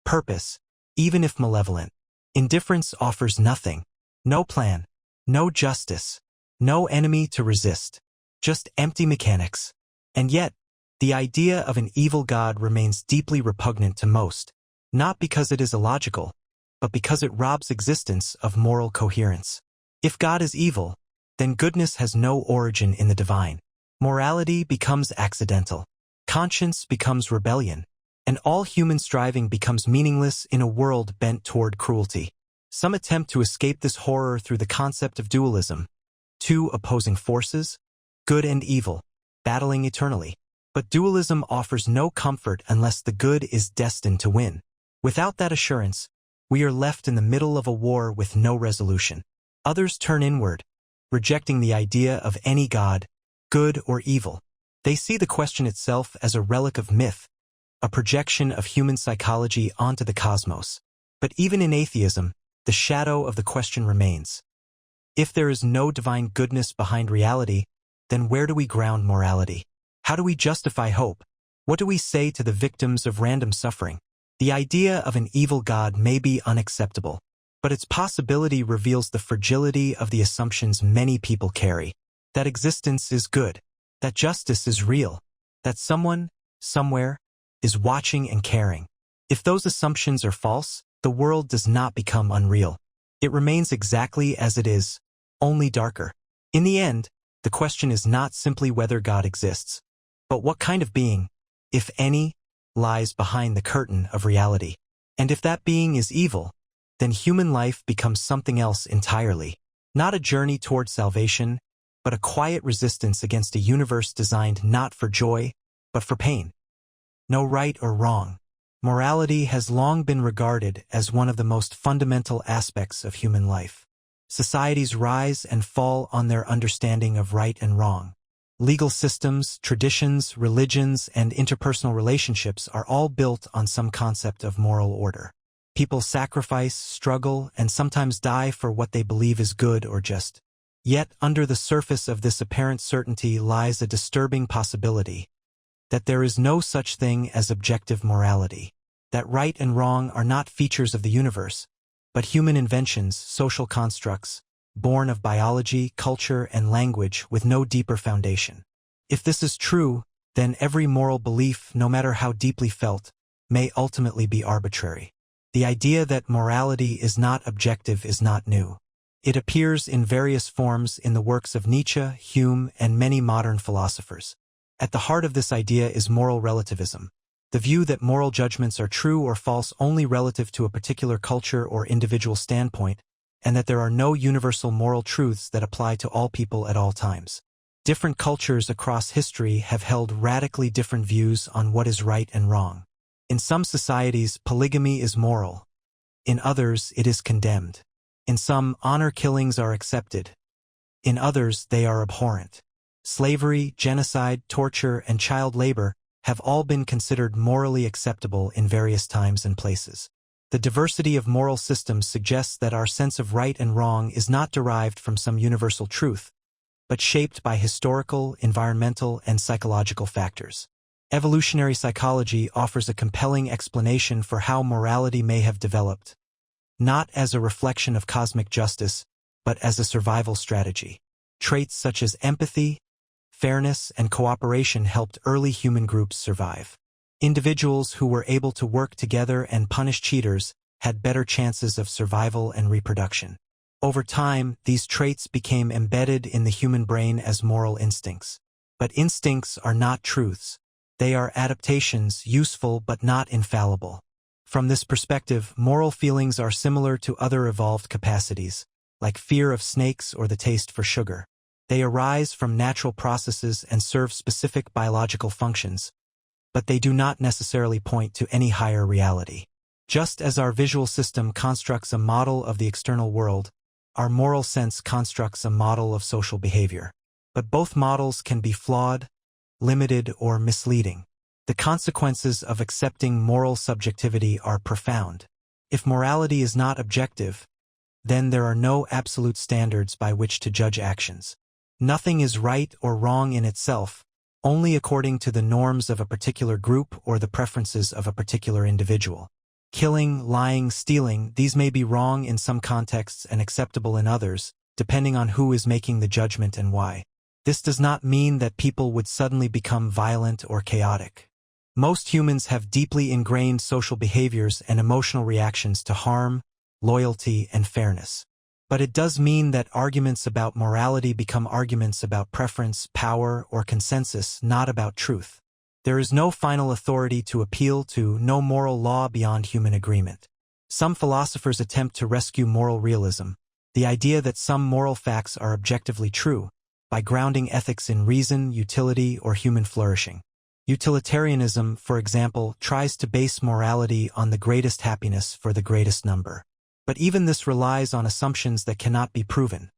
Speaker 1: purpose, even if malevolent. Indifference offers nothing. No plan, no justice, no enemy to resist. Just empty mechanics. And yet, the idea of an evil God remains deeply repugnant to most, not because it is illogical, but because it robs existence of moral coherence. If God is evil, then goodness has no origin in the divine. Morality becomes accidental. Conscience becomes rebellion. And all human striving becomes meaningless in a world bent toward cruelty. Some attempt to escape this horror through the concept of dualism. Two opposing forces, good and evil, battling eternally. But dualism offers no comfort unless the good is destined to win. Without that assurance, we are left in the middle of a war with no resolution. Others turn inward, rejecting the idea of any God, good or evil. They see the question itself as a relic of myth, a projection of human psychology onto the cosmos. But even in atheism, the shadow of the question remains. If there is no divine goodness behind reality, then where do we ground morality? How do we justify hope? What do we say to the victims of random suffering? The idea of an evil God may be unacceptable, but its possibility reveals the fragility of the assumptions many people carry, that existence is good, that justice is real, that someone, somewhere, is watching and caring. If those assumptions are false, the world does not become unreal. It remains exactly as it is, only darker. In the end, the question is not simply whether God exists, but what kind of being, if any, lies behind the curtain of reality. And if that being is evil, then human life becomes something else entirely. Not a journey toward salvation, but a quiet resistance against a universe designed not for joy, but for pain. No right or wrong. Morality has long been regarded as one of the most fundamental aspects of human life. Societies rise and fall on their understanding of right and wrong. Legal systems, traditions, religions, and interpersonal relationships are all built on some concept of moral order. People sacrifice, struggle, and sometimes die for what they believe is good or just. Yet, under the surface of this apparent certainty lies a disturbing possibility, that there is no such thing as objective morality, that right and wrong are not features of the universe, but human inventions, social constructs, born of biology, culture, and language with no deeper foundation. If this is true, then every moral belief, no matter how deeply felt, may ultimately be arbitrary. The idea that morality is not objective is not new. It appears in various forms in the works of Nietzsche, Hume, and many modern philosophers. At the heart of this idea is moral relativism, the view that moral judgments are true or false only relative to a particular culture or individual standpoint, and that there are no universal moral truths that apply to all people at all times. Different cultures across history have held radically different views on what is right and wrong. In some societies, polygamy is moral. In others, it is condemned. In some, honor killings are accepted. In others, they are abhorrent. Slavery, genocide, torture, and child labor have all been considered morally acceptable in various times and places. The diversity of moral systems suggests that our sense of right and wrong is not derived from some universal truth, but shaped by historical, environmental, and psychological factors. Evolutionary psychology offers a compelling explanation for how morality may have developed, not as a reflection of cosmic justice, but as a survival strategy. Traits such as empathy, fairness, and cooperation helped early human groups survive. Individuals who were able to work together and punish cheaters had better chances of survival and reproduction. Over time, these traits became embedded in the human brain as moral instincts. But instincts are not truths. They are adaptations, useful but not infallible. From this perspective, moral feelings are similar to other evolved capacities, like fear of snakes or the taste for sugar. They arise from natural processes and serve specific biological functions, but they do not necessarily point to any higher reality. Just as our visual system constructs a model of the external world, our moral sense constructs a model of social behavior. But both models can be flawed, limited, or misleading. The consequences of accepting moral subjectivity are profound. If morality is not objective, then there are no absolute standards by which to judge actions. Nothing is right or wrong in itself, only according to the norms of a particular group or the preferences of a particular individual. Killing, lying, stealing, these may be wrong in some contexts and acceptable in others, depending on who is making the judgment and why. This does not mean that people would suddenly become violent or chaotic. Most humans have deeply ingrained social behaviors and emotional reactions to harm, loyalty, and fairness. But it does mean that arguments about morality become arguments about preference, power, or consensus, not about truth. There is no final authority to appeal to, no moral law beyond human agreement. Some philosophers attempt to rescue moral realism, the idea that some moral facts are objectively true, by grounding ethics in reason, utility, or human flourishing. Utilitarianism, for example, tries to base morality on the greatest happiness for the greatest number. But even this relies on assumptions that cannot be proven.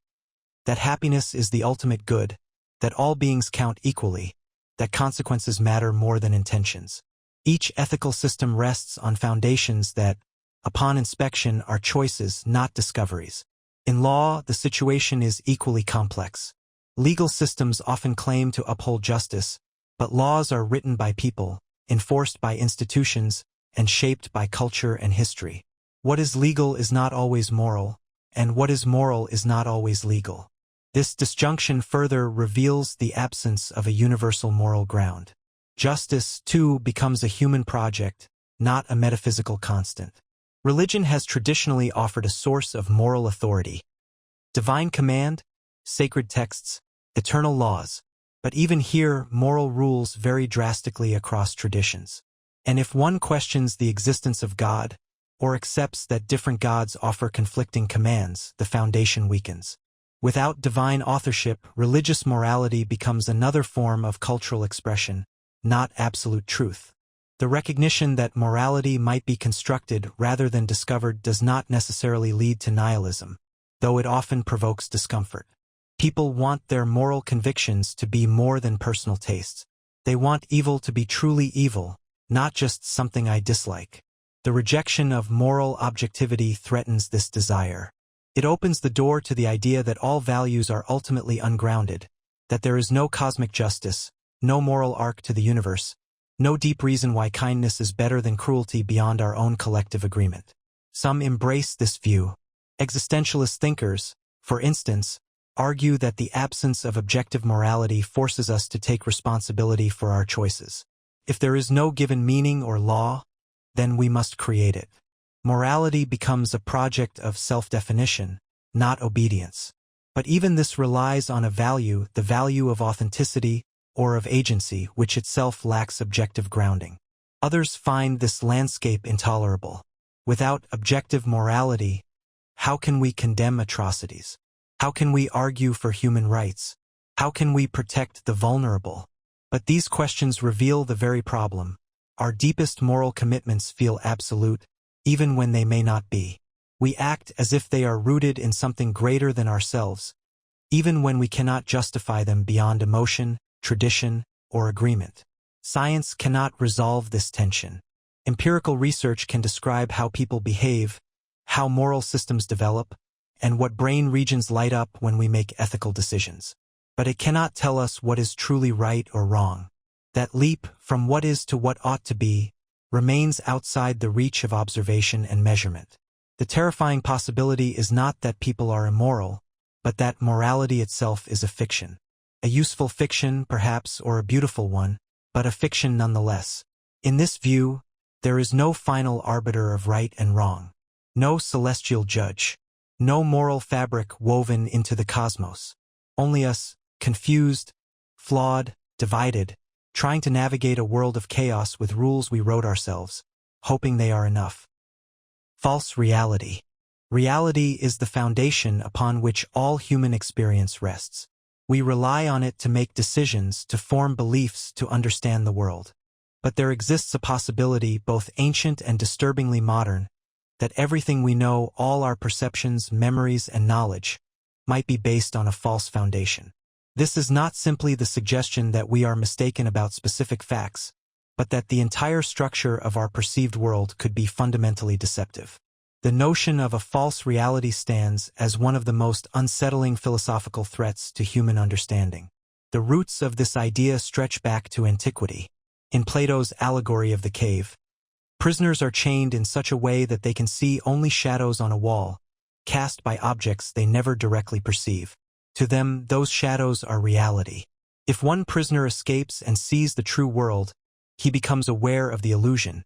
Speaker 1: That happiness is the ultimate good, that all beings count equally, that consequences matter more than intentions. Each ethical system rests on foundations that, upon inspection, are choices, not discoveries. In law, the situation is equally complex. Legal systems often claim to uphold justice, but laws are written by people, enforced by institutions, and shaped by culture and history. What is legal is not always moral, and what is moral is not always legal. This disjunction further reveals the absence of a universal moral ground. Justice, too, becomes a human project, not a metaphysical constant. Religion has traditionally offered a source of moral authority. Divine command, sacred texts, eternal laws. But even here, moral rules vary drastically across traditions. And if one questions the existence of God, or accepts that different gods offer conflicting commands, the foundation weakens. Without divine authorship, religious morality becomes another form of cultural expression, not absolute truth. The recognition that morality might be constructed rather than discovered does not necessarily lead to nihilism, though it often provokes discomfort. People want their moral convictions to be more than personal tastes. They want evil to be truly evil, not just something I dislike. The rejection of moral objectivity threatens this desire. It opens the door to the idea that all values are ultimately ungrounded, that there is no cosmic justice, no moral arc to the universe, no deep reason why kindness is better than cruelty beyond our own collective agreement. Some embrace this view. Existentialist thinkers, for instance, argue that the absence of objective morality forces us to take responsibility for our choices. If there is no given meaning or law, then we must create it. Morality becomes a project of self-definition, not obedience. But even this relies on a value, the value of authenticity or of agency, which itself lacks objective grounding. Others find this landscape intolerable. Without objective morality, how can we condemn atrocities? How can we argue for human rights? How can we protect the vulnerable? But these questions reveal the very problem. Our deepest moral commitments feel absolute, even when they may not be. We act as if they are rooted in something greater than ourselves, even when we cannot justify them beyond emotion, tradition, or agreement. Science cannot resolve this tension. Empirical research can describe how people behave, how moral systems develop, and what brain regions light up when we make ethical decisions. But it cannot tell us what is truly right or wrong. That leap from what is to what ought to be remains outside the reach of observation and measurement. The terrifying possibility is not that people are immoral, but that morality itself is a fiction. A useful fiction, perhaps, or a beautiful one, but a fiction nonetheless. In this view, there is no final arbiter of right and wrong, no celestial judge, no moral fabric woven into the cosmos. Only us, confused, flawed, divided, trying to navigate a world of chaos with rules we wrote ourselves, hoping they are enough. False reality. Reality is the foundation upon which all human experience rests. We rely on it to make decisions, to form beliefs, to understand the world. But there exists a possibility, both ancient and disturbingly modern, that everything we know, all our perceptions, memories, and knowledge, might be based on a false foundation. This is not simply the suggestion that we are mistaken about specific facts, but that the entire structure of our perceived world could be fundamentally deceptive. The notion of a false reality stands as one of the most unsettling philosophical threats to human understanding. The roots of this idea stretch back to antiquity. In Plato's allegory of the cave, prisoners are chained in such a way that they can see only shadows on a wall, cast by objects they never directly perceive. To them, those shadows are reality. If one prisoner escapes and sees the true world, he becomes aware of the illusion.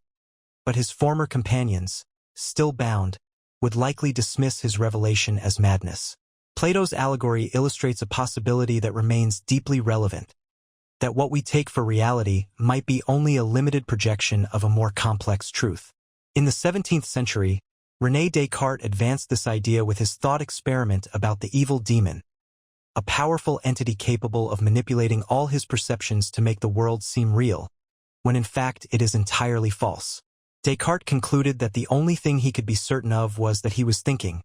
Speaker 1: But his former companions, still bound, would likely dismiss his revelation as madness. Plato's allegory illustrates a possibility that remains deeply relevant, that what we take for reality might be only a limited projection of a more complex truth. In the 17th century, René Descartes advanced this idea with his thought experiment about the evil demon, a powerful entity capable of manipulating all his perceptions to make the world seem real, when in fact it is entirely false. Descartes concluded that the only thing he could be certain of was that he was thinking.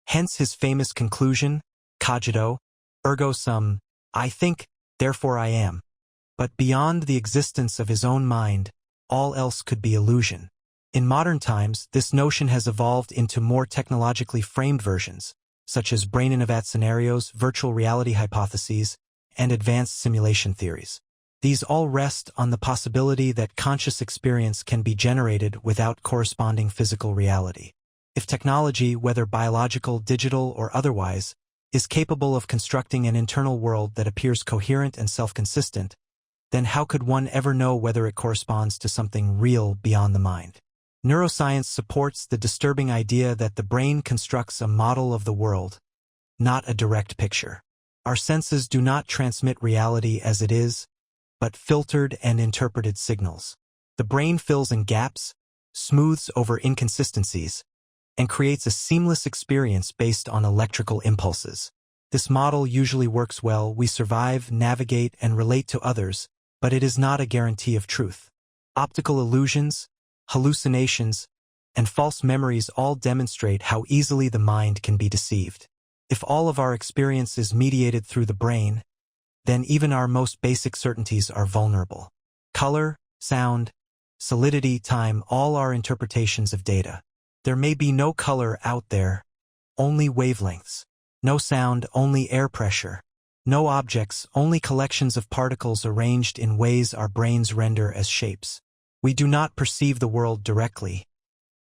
Speaker 1: Hence his famous conclusion, cogito, ergo sum, I think, therefore I am. But beyond the existence of his own mind, all else could be illusion. In modern times, this notion has evolved into more technologically framed versions, such as brain-inovat scenarios, virtual reality hypotheses, and advanced simulation theories. These all rest on the possibility that conscious experience can be generated without corresponding physical reality. If technology, whether biological, digital, or otherwise, is capable of constructing an internal world that appears coherent and self-consistent, then how could one ever know whether it corresponds to something real beyond the mind? Neuroscience supports the disturbing idea that the brain constructs a model of the world, not a direct picture. Our senses do not transmit reality as it is, but filtered and interpreted signals. The brain fills in gaps, smooths over inconsistencies, and creates a seamless experience based on electrical impulses. This model usually works well. We survive, navigate, and relate to others, but it is not a guarantee of truth. Optical illusions, hallucinations, and false memories all demonstrate how easily the mind can be deceived. If all of our experience is mediated through the brain, then even our most basic certainties are vulnerable. Color, sound, solidity, time, all are interpretations of data. There may be no color out there, only wavelengths. No sound, only air pressure. No objects, only collections of particles arranged in ways our brains render as shapes. We do not perceive the world directly.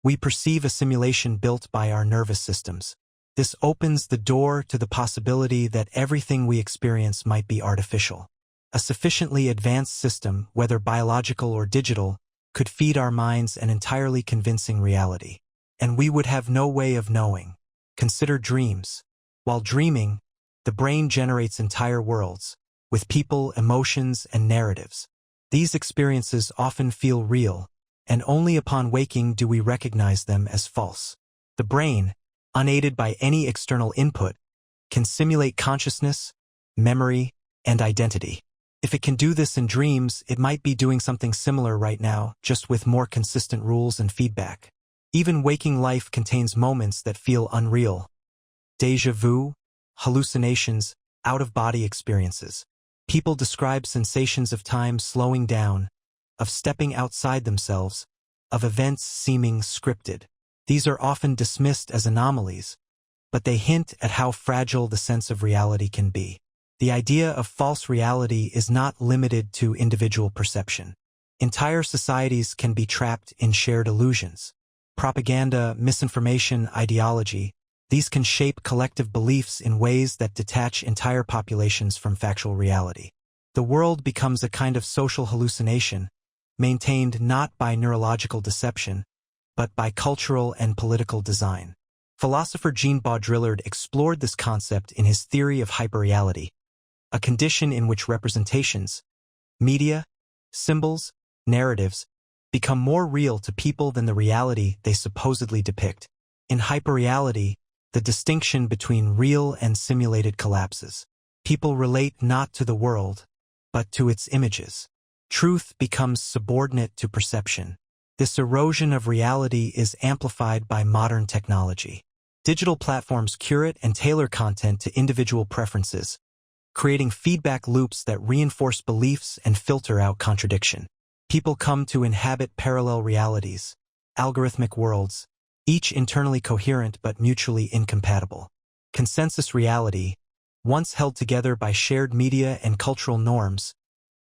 Speaker 1: We perceive a simulation built by our nervous systems. This opens the door to the possibility that everything we experience might be artificial. A sufficiently advanced system, whether biological or digital, could feed our minds an entirely convincing reality. And we would have no way of knowing. Consider dreams. While dreaming, the brain generates entire worlds, with people, emotions, and narratives. These experiences often feel real, and only upon waking do we recognize them as false. The brain, unaided by any external input, can simulate consciousness, memory, and identity. If it can do this in dreams, it might be doing something similar right now, just with more consistent rules and feedback. Even waking life contains moments that feel unreal. Déjà vu, hallucinations, out-of-body experiences. People describe sensations of time slowing down, of stepping outside themselves, of events seeming scripted. These are often dismissed as anomalies, but they hint at how fragile the sense of reality can be. The idea of false reality is not limited to individual perception. Entire societies can be trapped in shared illusions. Propaganda, misinformation, ideology, these can shape collective beliefs in ways that detach entire populations from factual reality. The world becomes a kind of social hallucination, maintained not by neurological deception, but by cultural and political design. Philosopher Jean Baudrillard explored this concept in his theory of hyperreality, a condition in which representations, media, symbols, narratives, become more real to people than the reality they supposedly depict. In hyperreality, the distinction between real and simulated collapses. People relate not to the world, but to its images. Truth becomes subordinate to perception. This erosion of reality is amplified by modern technology. Digital platforms curate and tailor content to individual preferences, creating feedback loops that reinforce beliefs and filter out contradiction. People come to inhabit parallel realities, algorithmic worlds, each internally coherent but mutually incompatible. Consensus reality, once held together by shared media and cultural norms,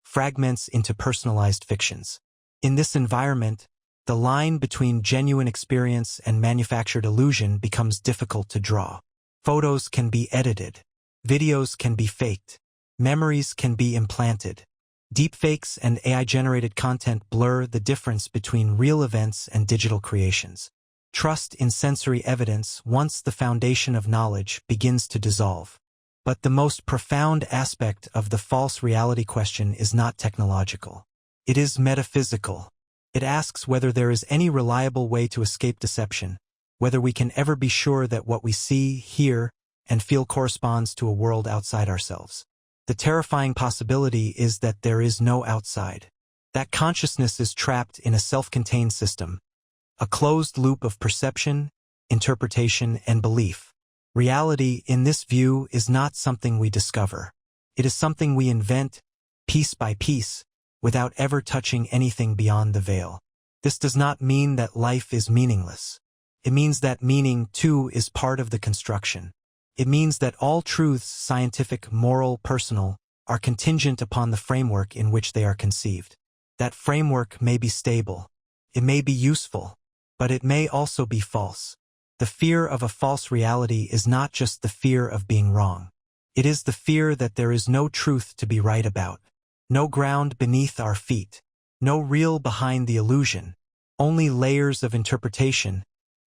Speaker 1: fragments into personalized fictions. In this environment, the line between genuine experience and manufactured illusion becomes difficult to draw. Photos can be edited. Videos can be faked. Memories can be implanted. Deepfakes and AI-generated content blur the difference between real events and digital creations. Trust in sensory evidence, once the foundation of knowledge, begins to dissolve. But the most profound aspect of the false reality question is not technological. It is metaphysical. It asks whether there is any reliable way to escape deception, whether we can ever be sure that what we see, hear, and feel corresponds to a world outside ourselves. The terrifying possibility is that there is no outside. That consciousness is trapped in a self-contained system, a closed loop of perception, interpretation, and belief. Reality, in this view, is not something we discover. It is something we invent, piece by piece, without ever touching anything beyond the veil. This does not mean that life is meaningless. It means that meaning, too, is part of the construction. It means that all truths, scientific, moral, personal, are contingent upon the framework in which they are conceived. That framework may be stable, it may be useful, but it may also be false. The fear of a false reality is not just the fear of being wrong. It is the fear that there is no truth to be right about, no ground beneath our feet, no real behind the illusion, only layers of interpretation,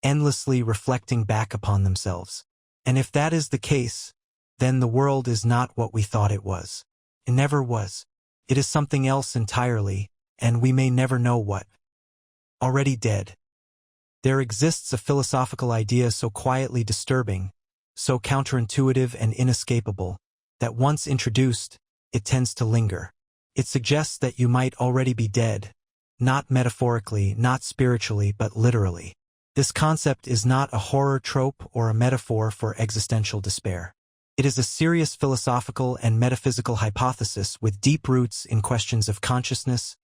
Speaker 1: endlessly reflecting back upon themselves. And if that is the case, then the world is not what we thought it was. It never was. It is something else entirely, and we may never know what. Already dead. There exists a philosophical idea so quietly disturbing, so counterintuitive and inescapable, that once introduced, it tends to linger. It suggests that you might already be dead, not metaphorically, not spiritually, but literally. This concept is not a horror trope or a metaphor for existential despair. It is a serious philosophical and metaphysical hypothesis with deep roots in questions of consciousness,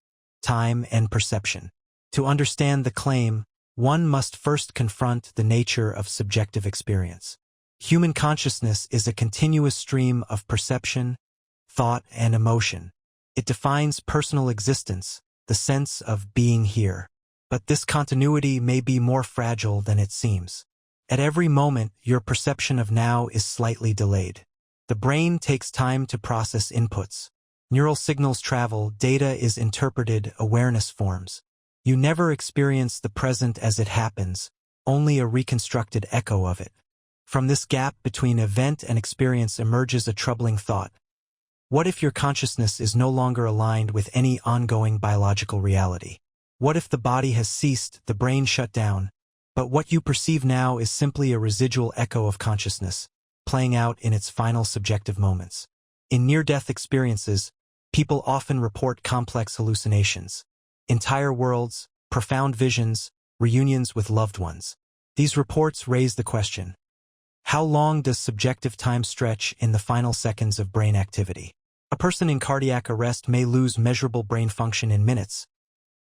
Speaker 1: time, and perception. To understand the claim, one must first confront the nature of subjective experience. Human consciousness is a continuous stream of perception, thought, and emotion. It defines personal existence, the sense of being here. But this continuity may be more fragile than it seems. At every moment, your perception of now is slightly delayed. The brain takes time to process inputs. Neural signals travel, data is interpreted, awareness forms. You never experience the present as it happens, only a reconstructed echo of it. From this gap between event and experience emerges a troubling thought. What if your consciousness is no longer aligned with any ongoing biological reality? What if the body has ceased, the brain shut down, but what you perceive now is simply a residual echo of consciousness, playing out in its final subjective moments? In near-death experiences, people often report complex hallucinations. Entire worlds, profound visions, reunions with loved ones. These reports raise the question: how long does subjective time stretch in the final seconds of brain activity? A person in cardiac arrest may lose measurable brain function in minutes,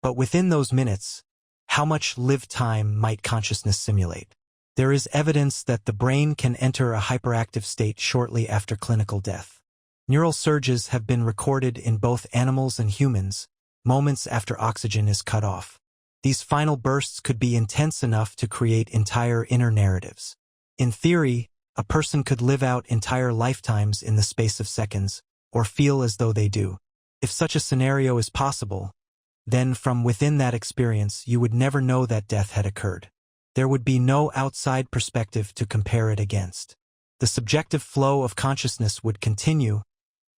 Speaker 1: but within those minutes, how much lived time might consciousness simulate? There is evidence that the brain can enter a hyperactive state shortly after clinical death. Neural surges have been recorded in both animals and humans, moments after oxygen is cut off. These final bursts could be intense enough to create entire inner narratives. In theory, a person could live out entire lifetimes in the space of seconds, or feel as though they do. If such a scenario is possible, then from within that experience you would never know that death had occurred. There would be no outside perspective to compare it against. The subjective flow of consciousness would continue,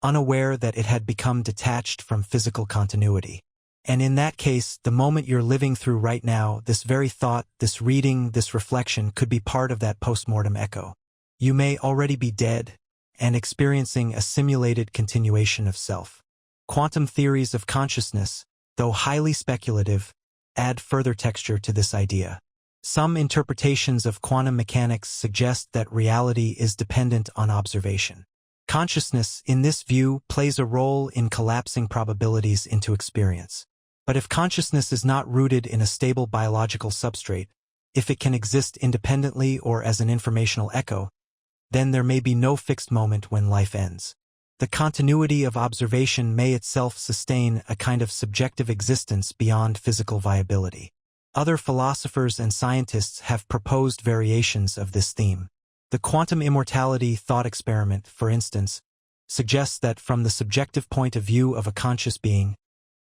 Speaker 1: unaware that it had become detached from physical continuity. And in that case, the moment you're living through right now, this very thought, this reading, this reflection could be part of that postmortem echo. You may already be dead and experiencing a simulated continuation of self. Quantum theories of consciousness, though highly speculative, add further texture to this idea. Some interpretations of quantum mechanics suggest that reality is dependent on observation. Consciousness, in this view, plays a role in collapsing probabilities into experience. But if consciousness is not rooted in a stable biological substrate, if it can exist independently or as an informational echo, then there may be no fixed moment when life ends. The continuity of observation may itself sustain a kind of subjective existence beyond physical viability. Other philosophers and scientists have proposed variations of this theme. The quantum immortality thought experiment, for instance, suggests that from the subjective point of view of a conscious being,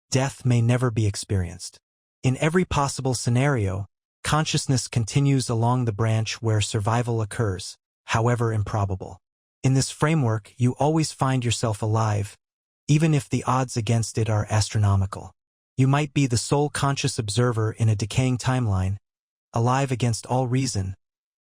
Speaker 1: death may never be experienced. In every possible scenario, consciousness continues along the branch where survival occurs, however improbable. In this framework, you always find yourself alive, even if the odds against it are astronomical. You might be the sole conscious observer in a decaying timeline, alive against all reason,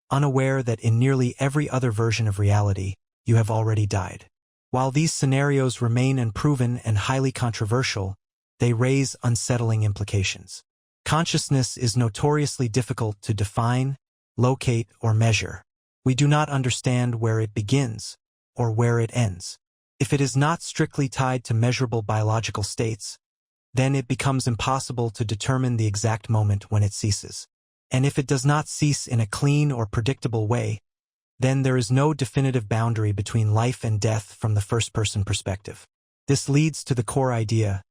Speaker 1: unaware that in nearly every other version of reality, you have already died. While these scenarios remain unproven and highly controversial, they raise unsettling implications. Consciousness is notoriously difficult to define, locate, or measure. We do not understand where it begins or where it ends. If it is not strictly tied to measurable biological states, then it becomes impossible to determine the exact moment when it ceases. And if it does not cease in a clean or predictable way, then there is no definitive boundary between life and death from the first-person perspective. This leads to the core idea: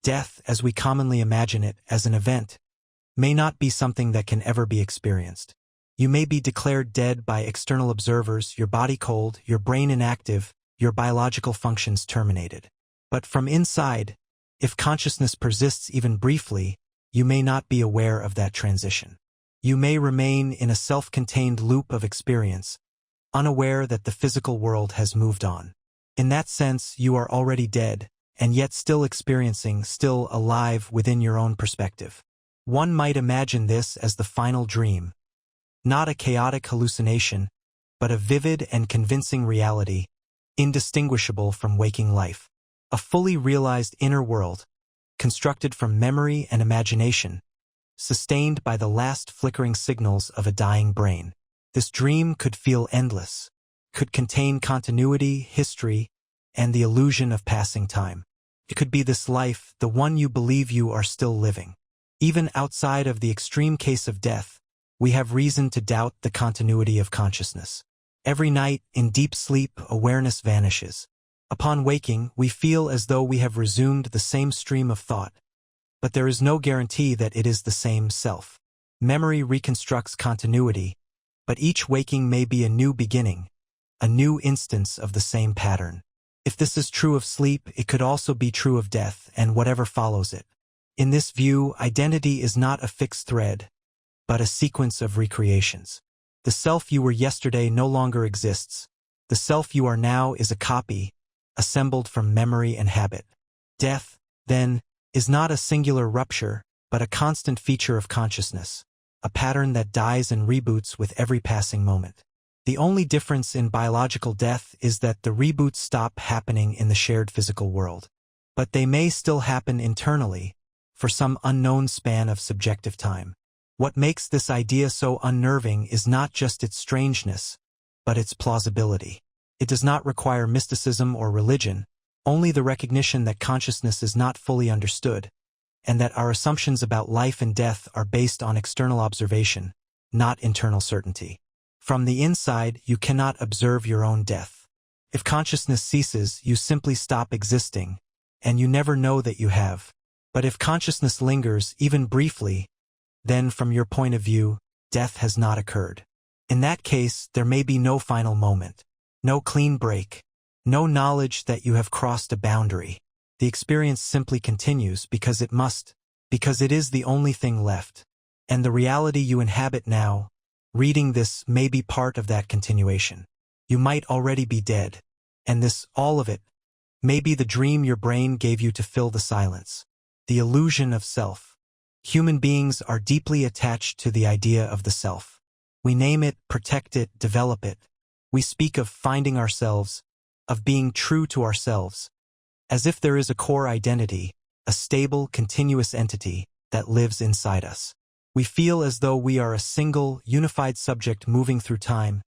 Speaker 1: death, as we commonly imagine it as an event, may not be something that can ever be experienced. You may be declared dead by external observers, your body cold, your brain inactive, your biological functions terminated. But from inside, if consciousness persists even briefly, you may not be aware of that transition. You may remain in a self-contained loop of experience, unaware that the physical world has moved on. In that sense, you are already dead, and yet still experiencing, still alive within your own perspective. One might imagine this as the final dream, not a chaotic hallucination, but a vivid and convincing reality, indistinguishable from waking life. A fully realized inner world, constructed from memory and imagination, sustained by the last flickering signals of a dying brain. This dream could feel endless, could contain continuity, history, and the illusion of passing time. It could be this life, the one you believe you are still living. Even outside of the extreme case of death, we have reason to doubt the continuity of consciousness. Every night, in deep sleep, awareness vanishes. Upon waking, we feel as though we have resumed the same stream of thought, but there is no guarantee that it is the same self. Memory reconstructs continuity, but each waking may be a new beginning, a new instance of the same pattern. If this is true of sleep, it could also be true of death and whatever follows it. In this view, identity is not a fixed thread, but a sequence of recreations. The self you were yesterday no longer exists. The self you are now is a copy, assembled from memory and habit. Death, then, is not a singular rupture, but a constant feature of consciousness, a pattern that dies and reboots with every passing moment. The only difference in biological death is that the reboots stop happening in the shared physical world. But they may still happen internally, for some unknown span of subjective time. What makes this idea so unnerving is not just its strangeness, but its plausibility. It does not require mysticism or religion, only the recognition that consciousness is not fully understood, and that our assumptions about life and death are based on external observation, not internal certainty. From the inside, you cannot observe your own death. If consciousness ceases, you simply stop existing, and you never know that you have. But if consciousness lingers, even briefly, then from your point of view, death has not occurred. In that case, there may be no final moment, no clean break, no knowledge that you have crossed a boundary. The experience simply continues because it must, because it is the only thing left. And the reality you inhabit now, reading this, may be part of that continuation. You might already be dead, and this, all of it, may be the dream your brain gave you to fill the silence. The illusion of self. Human beings are deeply attached to the idea of the self. We name it, protect it, develop it. We speak of finding ourselves, of being true to ourselves, as if there is a core identity, a stable, continuous entity that lives inside us. We feel as though we are a single, unified subject moving through time,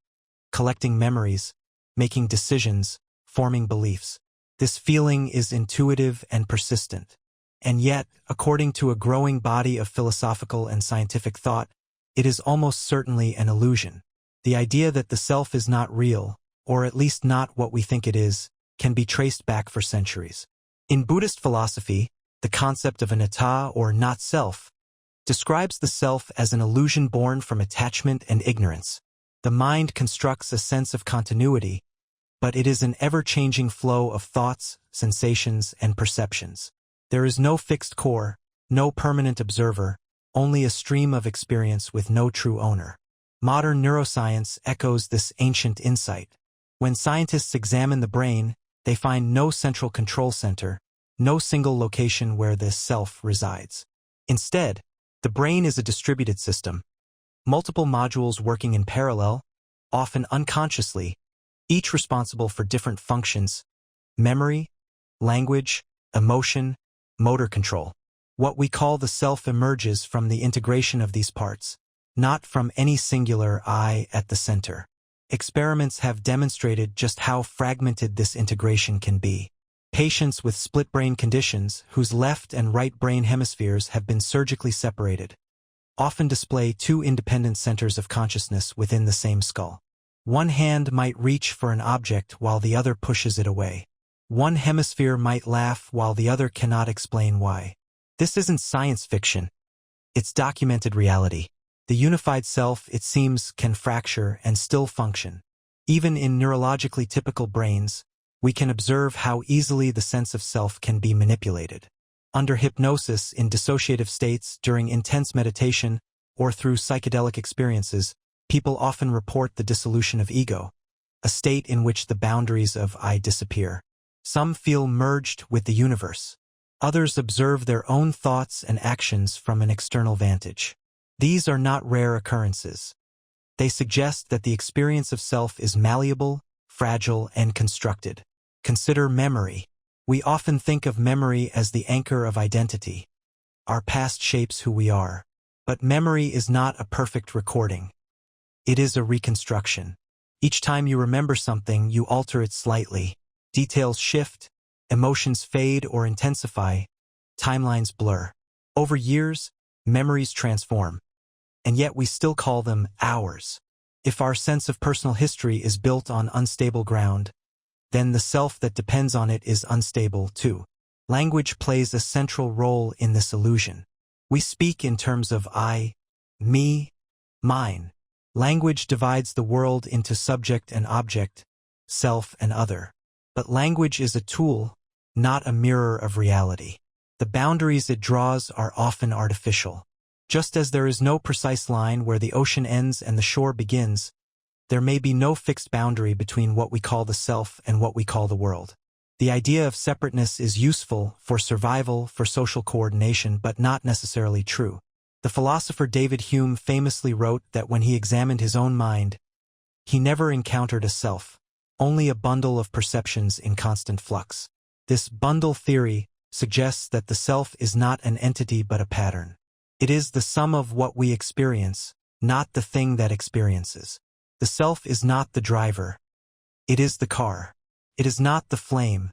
Speaker 1: collecting memories, making decisions, forming beliefs. This feeling is intuitive and persistent. And yet, according to a growing body of philosophical and scientific thought, it is almost certainly an illusion. The idea that the self is not real, or at least not what we think it is, can be traced back for centuries. In Buddhist philosophy, the concept of anatta, or not-self, describes the self as an illusion born from attachment and ignorance. The mind constructs a sense of continuity, but it is an ever-changing flow of thoughts, sensations, and perceptions. There is no fixed core, no permanent observer, only a stream of experience with no true owner. Modern neuroscience echoes this ancient insight. When scientists examine the brain, they find no central control center, no single location where this self resides. Instead, the brain is a distributed system, multiple modules working in parallel, often unconsciously, each responsible for different functions: memory, language, emotion, motor control. What we call the self emerges from the integration of these parts, not from any singular I at the center. Experiments have demonstrated just how fragmented this integration can be. Patients with split brain conditions, whose left and right brain hemispheres have been surgically separated, often display two independent centers of consciousness within the same skull. One hand might reach for an object while the other pushes it away. One hemisphere might laugh while the other cannot explain why. This isn't science fiction. It's documented reality. The unified self, it seems, can fracture and still function. Even in neurologically typical brains, we can observe how easily the sense of self can be manipulated. Under hypnosis, in dissociative states, during intense meditation, or through psychedelic experiences, people often report the dissolution of ego, a state in which the boundaries of I disappear. Some feel merged with the universe. Others observe their own thoughts and actions from an external vantage. These are not rare occurrences. They suggest that the experience of self is malleable, fragile, and constructed. Consider memory. We often think of memory as the anchor of identity. Our past shapes who we are. But memory is not a perfect recording. It is a reconstruction. Each time you remember something, you alter it slightly. Details shift, emotions fade or intensify, timelines blur. Over years, memories transform. And yet we still call them ours. If our sense of personal history is built on unstable ground, then the self that depends on it is unstable too. Language plays a central role in this illusion. We speak in terms of I, me, mine. Language divides the world into subject and object, self and other. But language is a tool, not a mirror of reality. The boundaries it draws are often artificial. Just as there is no precise line where the ocean ends and the shore begins, there may be no fixed boundary between what we call the self and what we call the world. The idea of separateness is useful for survival, for social coordination, but not necessarily true. The philosopher David Hume famously wrote that when he examined his own mind, he never encountered a self, only a bundle of perceptions in constant flux. This bundle theory suggests that the self is not an entity but a pattern. It is the sum of what we experience, not the thing that experiences. The self is not the driver. It is the car. It is not the flame.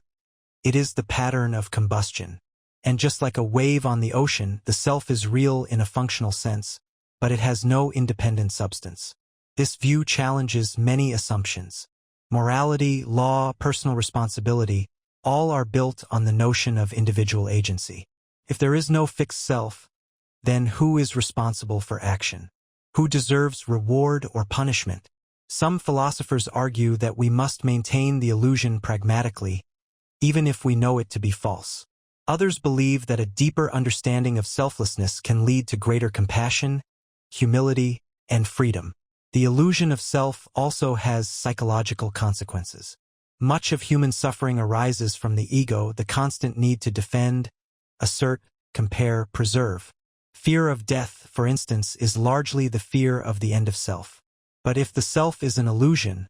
Speaker 1: It is the pattern of combustion. And just like a wave on the ocean, the self is real in a functional sense, but it has no independent substance. This view challenges many assumptions. Morality, law, personal responsibility, all are built on the notion of individual agency. If there is no fixed self, then who is responsible for action? Who deserves reward or punishment? Some philosophers argue that we must maintain the illusion pragmatically, even if we know it to be false. Others believe that a deeper understanding of selflessness can lead to greater compassion, humility, and freedom. The illusion of self also has psychological consequences. Much of human suffering arises from the ego, the constant need to defend, assert, compare, preserve. Fear of death, for instance, is largely the fear of the end of self. But if the self is an illusion,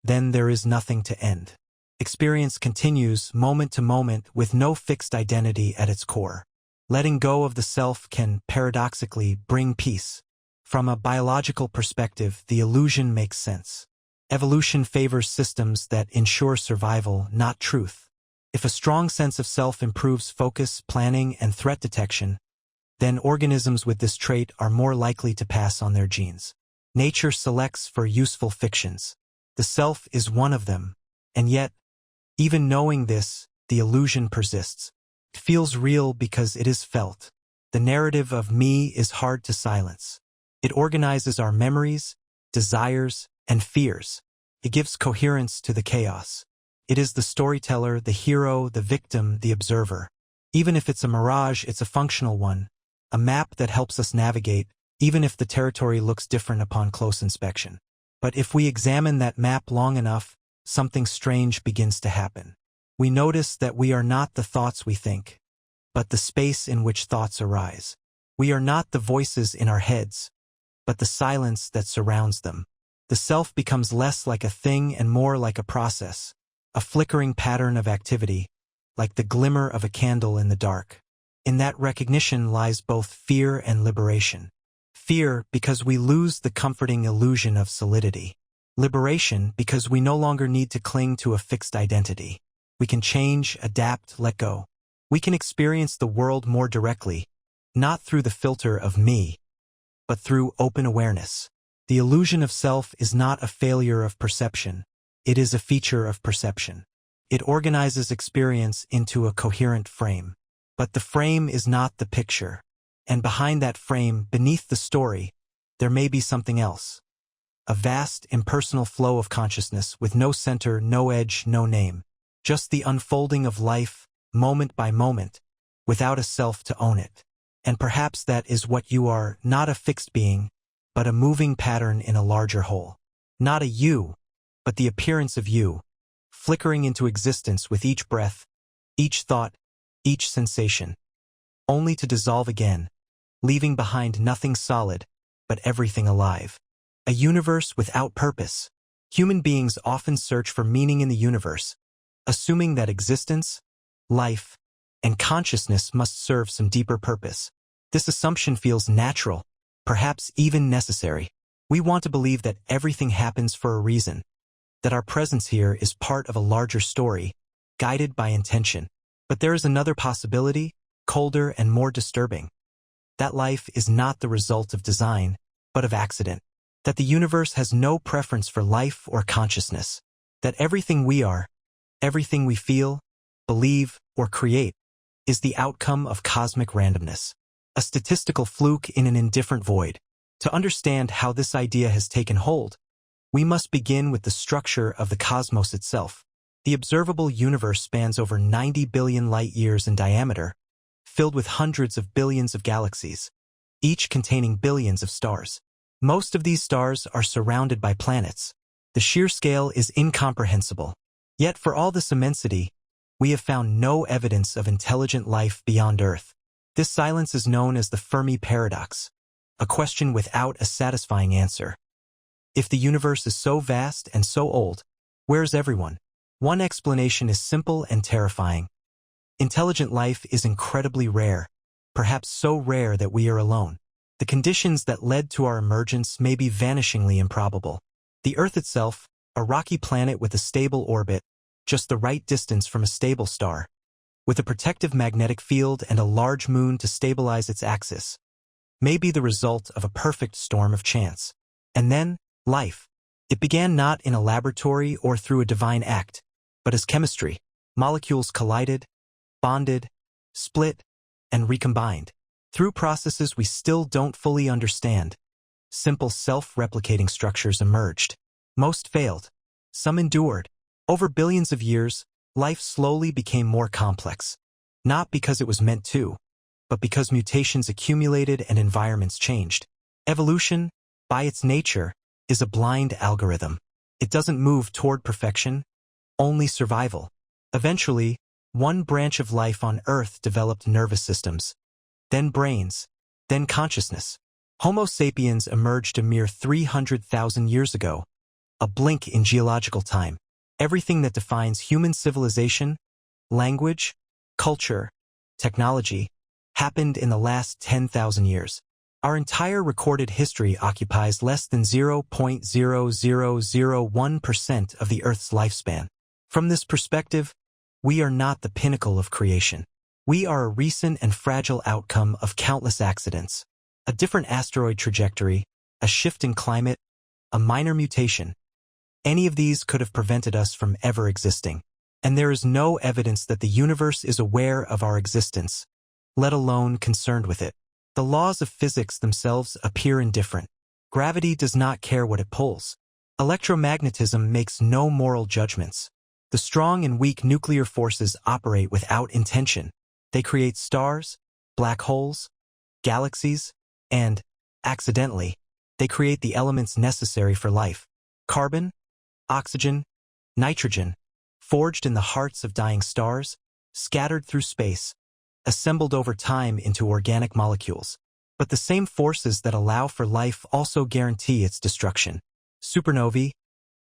Speaker 1: then there is nothing to end. Experience continues moment to moment with no fixed identity at its core. Letting go of the self can, paradoxically, bring peace. From a biological perspective, the illusion makes sense. Evolution favors systems that ensure survival, not truth. If a strong sense of self improves focus, planning, and threat detection, then organisms with this trait are more likely to pass on their genes. Nature selects for useful fictions. The self is one of them, and yet, even knowing this, the illusion persists. It feels real because it is felt. The narrative of me is hard to silence. It organizes our memories, desires, and fears. It gives coherence to the chaos. It is the storyteller, the hero, the victim, the observer. Even if it's a mirage, it's a functional one, a map that helps us navigate, even if the territory looks different upon close inspection. But if we examine that map long enough, something strange begins to happen. We notice that we are not the thoughts we think, but the space in which thoughts arise. We are not the voices in our heads, but the silence that surrounds them. The self becomes less like a thing and more like a process, a flickering pattern of activity, like the glimmer of a candle in the dark. In that recognition lies both fear and liberation. Fear because we lose the comforting illusion of solidity. Liberation because we no longer need to cling to a fixed identity. We can change, adapt, let go. We can experience the world more directly, not through the filter of me, but through open awareness. The illusion of self is not a failure of perception. It is a feature of perception. It organizes experience into a coherent frame. But the frame is not the picture. And behind that frame, beneath the story, there may be something else. A vast, impersonal flow of consciousness with no center, no edge, no name. Just the unfolding of life, moment by moment, without a self to own it. And perhaps that is what you are, not a fixed being, but a moving pattern in a larger whole. Not a you, but the appearance of you, flickering into existence with each breath, each thought, each sensation, only to dissolve again, leaving behind nothing solid, but everything alive. A universe without purpose. Human beings often search for meaning in the universe, assuming that existence, life, and consciousness must serve some deeper purpose. This assumption feels natural, perhaps even necessary. We want to believe that everything happens for a reason, that our presence here is part of a larger story, guided by intention. But there is another possibility, colder and more disturbing. That life is not the result of design, but of accident. That the universe has no preference for life or consciousness. That everything we are, everything we feel, believe, or create, is the outcome of cosmic randomness. A statistical fluke in an indifferent void. To understand how this idea has taken hold, we must begin with the structure of the cosmos itself. The observable universe spans over 90 billion light-years in diameter, filled with hundreds of billions of galaxies, each containing billions of stars. Most of these stars are surrounded by planets. The sheer scale is incomprehensible. Yet for all this immensity, we have found no evidence of intelligent life beyond Earth. This silence is known as the Fermi paradox, a question without a satisfying answer. If the universe is so vast and so old, where is everyone? One explanation is simple and terrifying. Intelligent life is incredibly rare, perhaps so rare that we are alone. The conditions that led to our emergence may be vanishingly improbable. The Earth itself, a rocky planet with a stable orbit, just the right distance from a stable star, with a protective magnetic field and a large moon to stabilize its axis, may be the result of a perfect storm of chance. And then, life. It began not in a laboratory or through a divine act, but as chemistry. Molecules collided, bonded, split, and recombined. Through processes we still don't fully understand, simple self-replicating structures emerged. Most failed. Some endured. Over billions of years, life slowly became more complex. Not because it was meant to, but because mutations accumulated and environments changed. Evolution, by its nature, is a blind algorithm. It doesn't move toward perfection, only survival. Eventually, one branch of life on Earth developed nervous systems, then brains, then consciousness. Homo sapiens emerged a mere 300,000 years ago, a blink in geological time. Everything that defines human civilization, language, culture, technology, happened in the last 10,000 years. Our entire recorded history occupies less than 0.0001% of the Earth's lifespan. From this perspective, we are not the pinnacle of creation. We are a recent and fragile outcome of countless accidents. A different asteroid trajectory, a shift in climate, a minor mutation. Any of these could have prevented us from ever existing. And there is no evidence that the universe is aware of our existence, let alone concerned with it. The laws of physics themselves appear indifferent. Gravity does not care what it pulls. Electromagnetism makes no moral judgments. The strong and weak nuclear forces operate without intention. They create stars, black holes, galaxies, and, accidentally, they create the elements necessary for life. Carbon, oxygen, nitrogen, forged in the hearts of dying stars, scattered through space, assembled over time into organic molecules. But the same forces that allow for life also guarantee its destruction. Supernovae,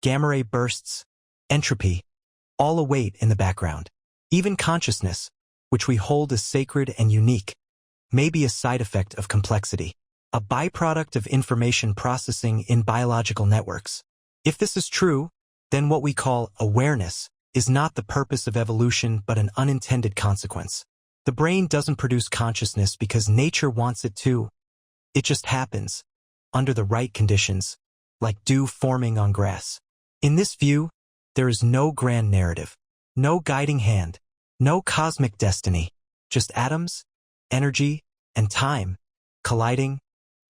Speaker 1: gamma-ray bursts, entropy, all await in the background. Even consciousness, which we hold as sacred and unique, may be a side effect of complexity, a byproduct of information processing in biological networks. If this is true, then what we call awareness is not the purpose of evolution but an unintended consequence. The brain doesn't produce consciousness because nature wants it to. It just happens, under the right conditions, like dew forming on grass. In this view, there is no grand narrative, no guiding hand, no cosmic destiny, just atoms, energy, and time, colliding,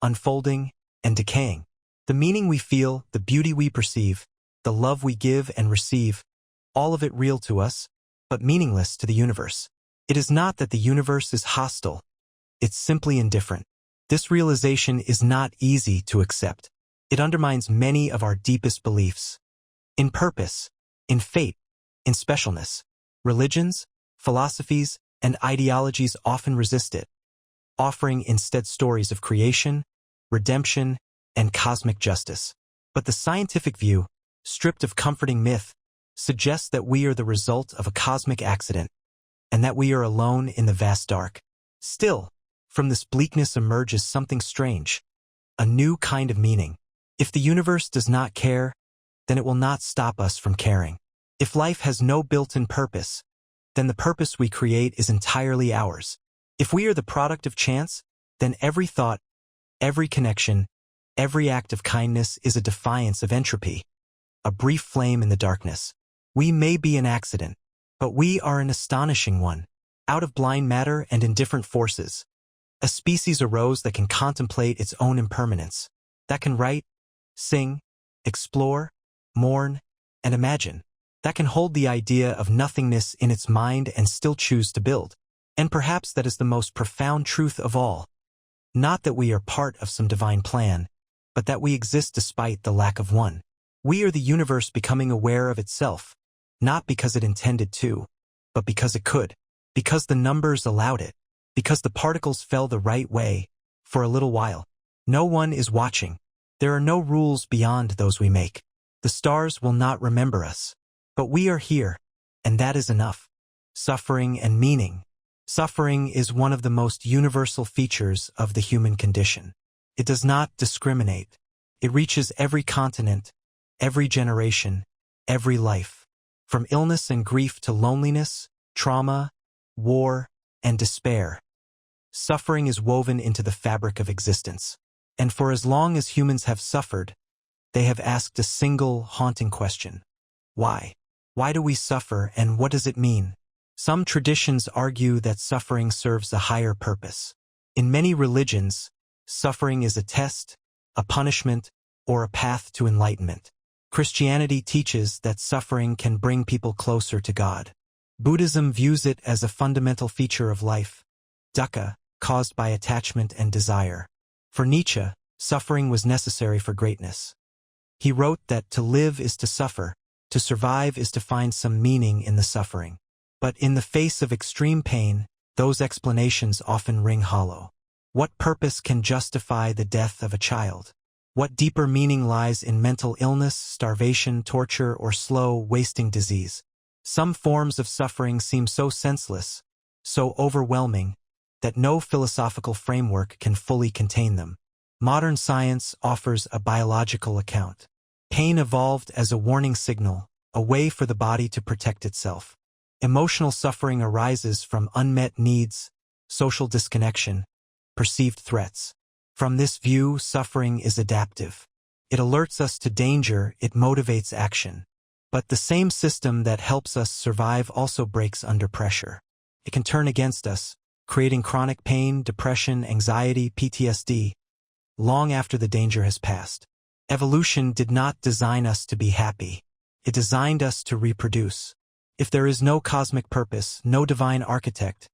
Speaker 1: unfolding, and decaying. The meaning we feel, the beauty we perceive, the love we give and receive, all of it real to us, but meaningless to the universe. It is not that the universe is hostile, it's simply indifferent. This realization is not easy to accept. It undermines many of our deepest beliefs. In purpose, in fate, in specialness. Religions, philosophies, and ideologies often resist it, offering instead stories of creation, redemption, and cosmic justice. But the scientific view, stripped of comforting myth, suggests that we are the result of a cosmic accident, and that we are alone in the vast dark. Still, from this bleakness emerges something strange, a new kind of meaning. If the universe does not care, then it will not stop us from caring. If life has no built-in purpose, then the purpose we create is entirely ours. If we are the product of chance, then every thought, every connection, every act of kindness is a defiance of entropy, a brief flame in the darkness. We may be an accident, but we are an astonishing one. Out of blind matter and indifferent forces, a species arose that can contemplate its own impermanence, that can write, sing, explore, mourn, and imagine, that can hold the idea of nothingness in its mind and still choose to build. And perhaps that is the most profound truth of all. Not that we are part of some divine plan, but that we exist despite the lack of one. We are the universe becoming aware of itself, not because it intended to, but because it could, because the numbers allowed it, because the particles fell the right way, for a little while. No one is watching. There are no rules beyond those we make. The stars will not remember us. But we are here, and that is enough. Suffering and meaning. Suffering is one of the most universal features of the human condition. It does not discriminate. It reaches every continent, every generation, every life. From illness and grief to loneliness, trauma, war, and despair. Suffering is woven into the fabric of existence. And for as long as humans have suffered, they have asked a single haunting question. Why? Why do we suffer, and what does it mean? Some traditions argue that suffering serves a higher purpose. In many religions, suffering is a test, a punishment, or a path to enlightenment. Christianity teaches that suffering can bring people closer to God. Buddhism views it as a fundamental feature of life, dukkha, caused by attachment and desire. For Nietzsche, suffering was necessary for greatness. He wrote that to live is to suffer, to survive is to find some meaning in the suffering. But in the face of extreme pain, those explanations often ring hollow. What purpose can justify the death of a child? What deeper meaning lies in mental illness, starvation, torture, or slow, wasting disease? Some forms of suffering seem so senseless, so overwhelming, that no philosophical framework can fully contain them. Modern science offers a biological account. Pain evolved as a warning signal, a way for the body to protect itself. Emotional suffering arises from unmet needs, social disconnection, perceived threats. From this view, suffering is adaptive. It alerts us to danger, it motivates action. But the same system that helps us survive also breaks under pressure. It can turn against us, creating chronic pain, depression, anxiety, PTSD, long after the danger has passed. Evolution did not design us to be happy. It designed us to reproduce. If there is no cosmic purpose, no divine architect,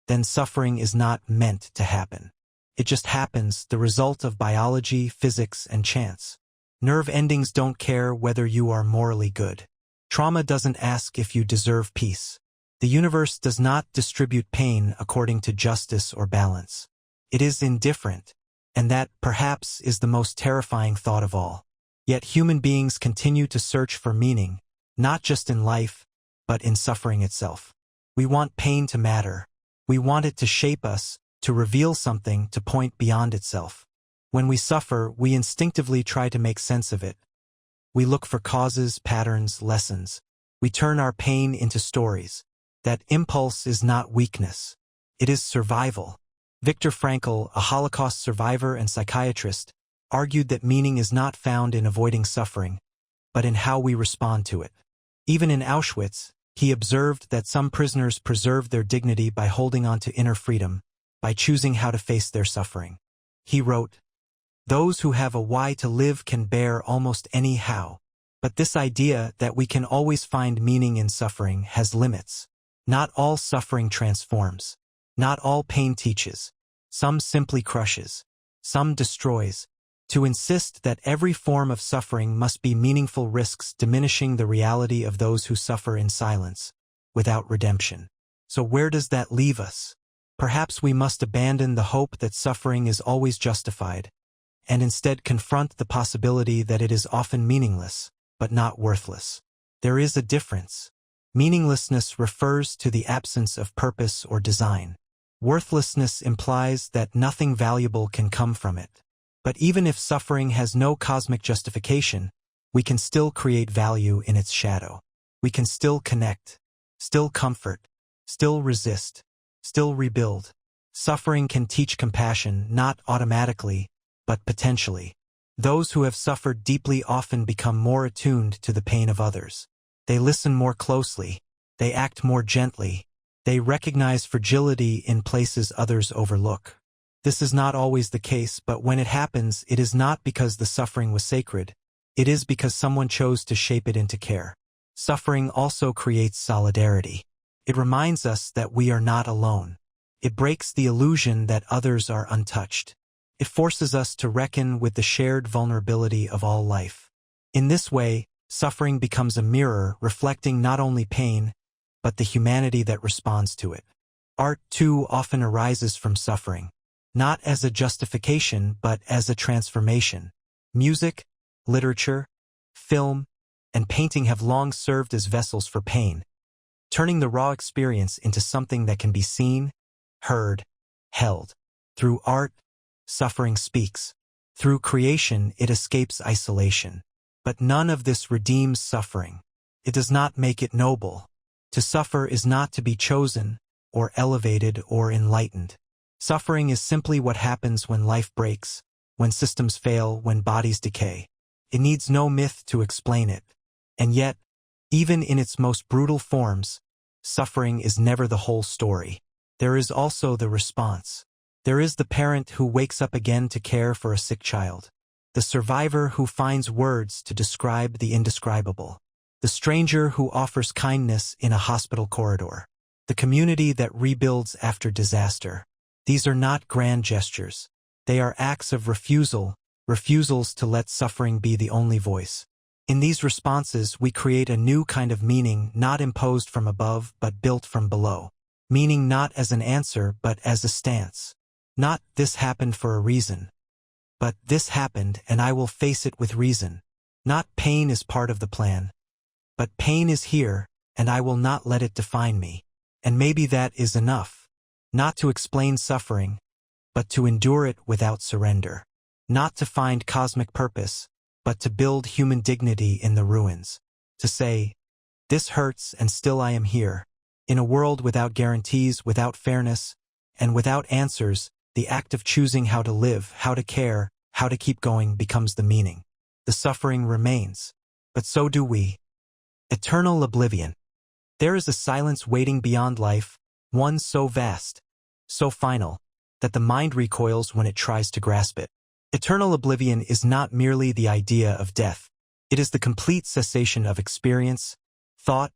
Speaker 1: then suffering is not meant to happen. It just happens, the result of biology, physics, and chance. Nerve endings don't care whether you are morally good. Trauma doesn't ask if you deserve peace. The universe does not distribute pain according to justice or balance. It is indifferent, and that, perhaps, is the most terrifying thought of all. Yet human beings continue to search for meaning, not just in life, but in suffering itself. We want pain to matter. We want it to shape us, to reveal something, to point beyond itself. When we suffer, we instinctively try to make sense of it. We look for causes, patterns, lessons. We turn our pain into stories. That impulse is not weakness. It is survival. Viktor Frankl, a Holocaust survivor and psychiatrist, argued that meaning is not found in avoiding suffering, but in how we respond to it. Even in Auschwitz, he observed that some prisoners preserved their dignity by holding on to inner freedom, by choosing how to face their suffering. He wrote, "Those who have a why to live can bear almost any how." But this idea that we can always find meaning in suffering has limits. Not all suffering transforms. Not all pain teaches. Some simply crushes. Some destroys. To insist that every form of suffering must be meaningful risks diminishing the reality of those who suffer in silence, without redemption. So where does that leave us? Perhaps we must abandon the hope that suffering is always justified, and instead confront the possibility that it is often meaningless, but not worthless. There is a difference. Meaninglessness refers to the absence of purpose or design. Worthlessness implies that nothing valuable can come from it. But even if suffering has no cosmic justification, we can still create value in its shadow. We can still connect, still comfort, still resist, still rebuild. Suffering can teach compassion, not automatically, but potentially. Those who have suffered deeply often become more attuned to the pain of others. They listen more closely. They act more gently. They recognize fragility in places others overlook. This is not always the case, but when it happens, it is not because the suffering was sacred. It is because someone chose to shape it into care. Suffering also creates solidarity. It reminds us that we are not alone. It breaks the illusion that others are untouched. It forces us to reckon with the shared vulnerability of all life. In this way, suffering becomes a mirror reflecting not only pain, but the humanity that responds to it. Art, too, often arises from suffering, not as a justification, but as a transformation. Music, literature, film, and painting have long served as vessels for pain, turning the raw experience into something that can be seen, heard, held. Through art, suffering speaks. Through creation, it escapes isolation. But none of this redeems suffering. It does not make it noble. To suffer is not to be chosen, or elevated, or enlightened. Suffering is simply what happens when life breaks, when systems fail, when bodies decay. It needs no myth to explain it. And yet, even in its most brutal forms, suffering is never the whole story. There is also the response. There is the parent who wakes up again to care for a sick child, the survivor who finds words to describe the indescribable, the stranger who offers kindness in a hospital corridor, the community that rebuilds after disaster. These are not grand gestures. They are acts of refusal, refusals to let suffering be the only voice. In these responses, we create a new kind of meaning not imposed from above but built from below. Meaning not as an answer but as a stance. Not, "This happened for a reason," but "This happened and I will face it with reason." Not, "Pain is part of the plan," but "Pain is here and I will not let it define me." And maybe that is enough. Not to explain suffering, but to endure it without surrender. Not to find cosmic purpose, but to build human dignity in the ruins. To say, "This hurts and still I am here." In a world without guarantees, without fairness, and without answers, the act of choosing how to live, how to care, how to keep going becomes the meaning. The suffering remains, but so do we. Eternal oblivion. There is a silence waiting beyond life, one so vast, so final, that the mind recoils when it tries to grasp it. Eternal oblivion is not merely the idea of death. It is the complete cessation of experience, thought,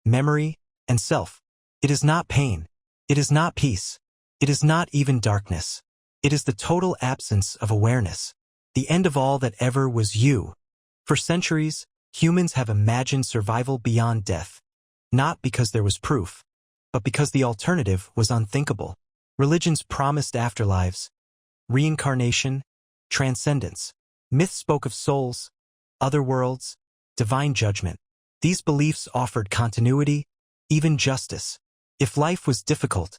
Speaker 1: memory, and self. It is not pain. It is not peace. It is not even darkness. It is the total absence of awareness. The end of all that ever was you. For centuries, humans have imagined survival beyond death. Not because there was proof, but because the alternative was unthinkable. Religions promised afterlives, reincarnation, transcendence. Myths spoke of souls, other worlds, divine judgment. These beliefs offered continuity, even justice. If life was difficult,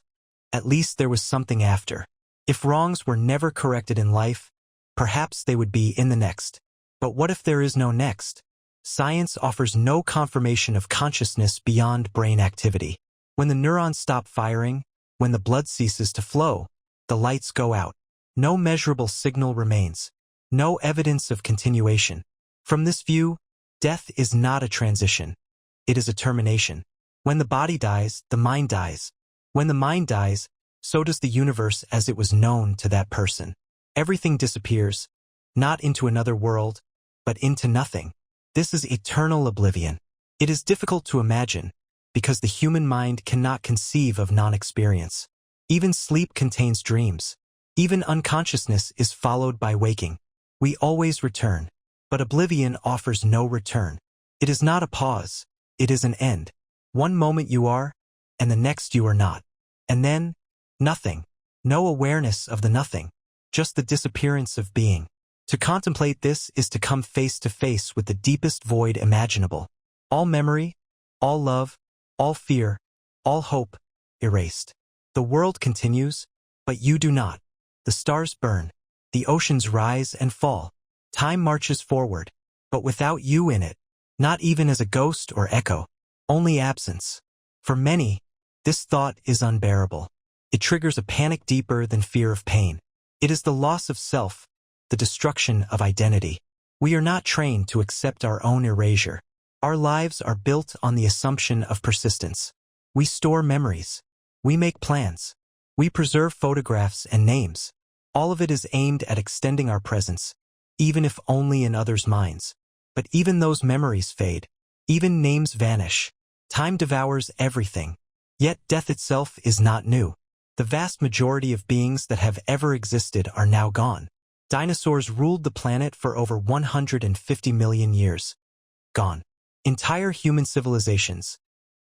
Speaker 1: at least there was something after. If wrongs were never corrected in life, perhaps they would be in the next. But what if there is no next? Science offers no confirmation of consciousness beyond brain activity. When the neurons stop firing, when the blood ceases to flow, the lights go out. No measurable signal remains. no evidence of continuation. From this view, death is not a transition. It is a termination. When the body dies, the mind dies. When the mind dies, so does the universe as it was known to that person. Everything disappears, not into another world, but into nothing. This is eternal oblivion. It is difficult to imagine, because the human mind cannot conceive of non-experience. Even sleep contains dreams. Even unconsciousness is followed by waking. We always return, but oblivion offers no return. It is not a pause, it is an end. One moment you are, and the next you are not. And then, nothing. No awareness of the nothing, just the disappearance of being. To contemplate this is to come face to face with the deepest void imaginable. All memory, all love, all fear, all hope, erased. The world continues, but you do not. The stars burn. The oceans rise and fall. Time marches forward, but without you in it. Not even as a ghost or echo. Only absence. For many, this thought is unbearable. It triggers a panic deeper than fear of pain. It is the loss of self, the destruction of identity. We are not trained to accept our own erasure. Our lives are built on the assumption of persistence. We store memories. We make plans. We preserve photographs and names. All of it is aimed at extending our presence, even if only in others' minds. But even those memories fade. Even names vanish. Time devours everything. Yet death itself is not new. The vast majority of beings that have ever existed are now gone. Dinosaurs ruled the planet for over 150 million years. Gone. Entire human civilizations,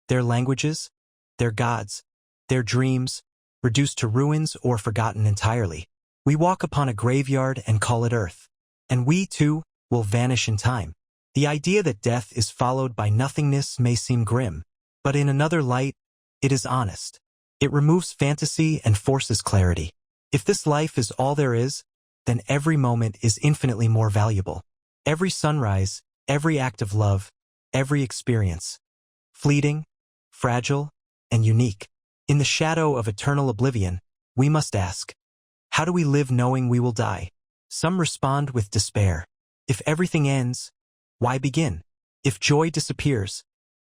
Speaker 1: their languages, their gods, their dreams, reduced to ruins or forgotten entirely. We walk upon a graveyard and call it Earth. And we, too, will vanish in time. The idea that death is followed by nothingness may seem grim, but in another light, it is honest. It removes fantasy and forces clarity. If this life is all there is, then every moment is infinitely more valuable. Every sunrise, every act of love, every experience. Fleeting, fragile, and unique. In the shadow of eternal oblivion, we must ask, how do we live knowing we will die? Some respond with despair. If everything ends, why begin? If joy disappears,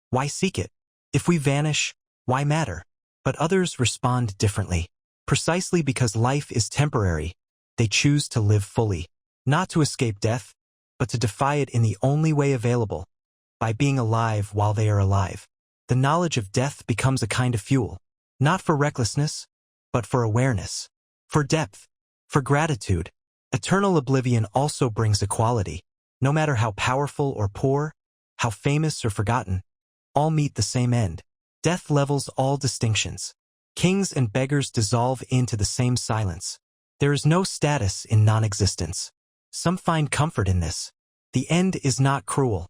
Speaker 1: why seek it? If we vanish, why matter? But others respond differently. Precisely because life is temporary, they choose to live fully. Not to escape death, but to defy it in the only way available, by being alive while they are alive. The knowledge of death becomes a kind of fuel, not for recklessness, but for awareness, for depth, for gratitude. Eternal oblivion also brings equality. No matter how powerful or poor, how famous or forgotten, all meet the same end. Death levels all distinctions. Kings and beggars dissolve into the same silence. There is no status in non-existence. Some find comfort in this. The end is not cruel.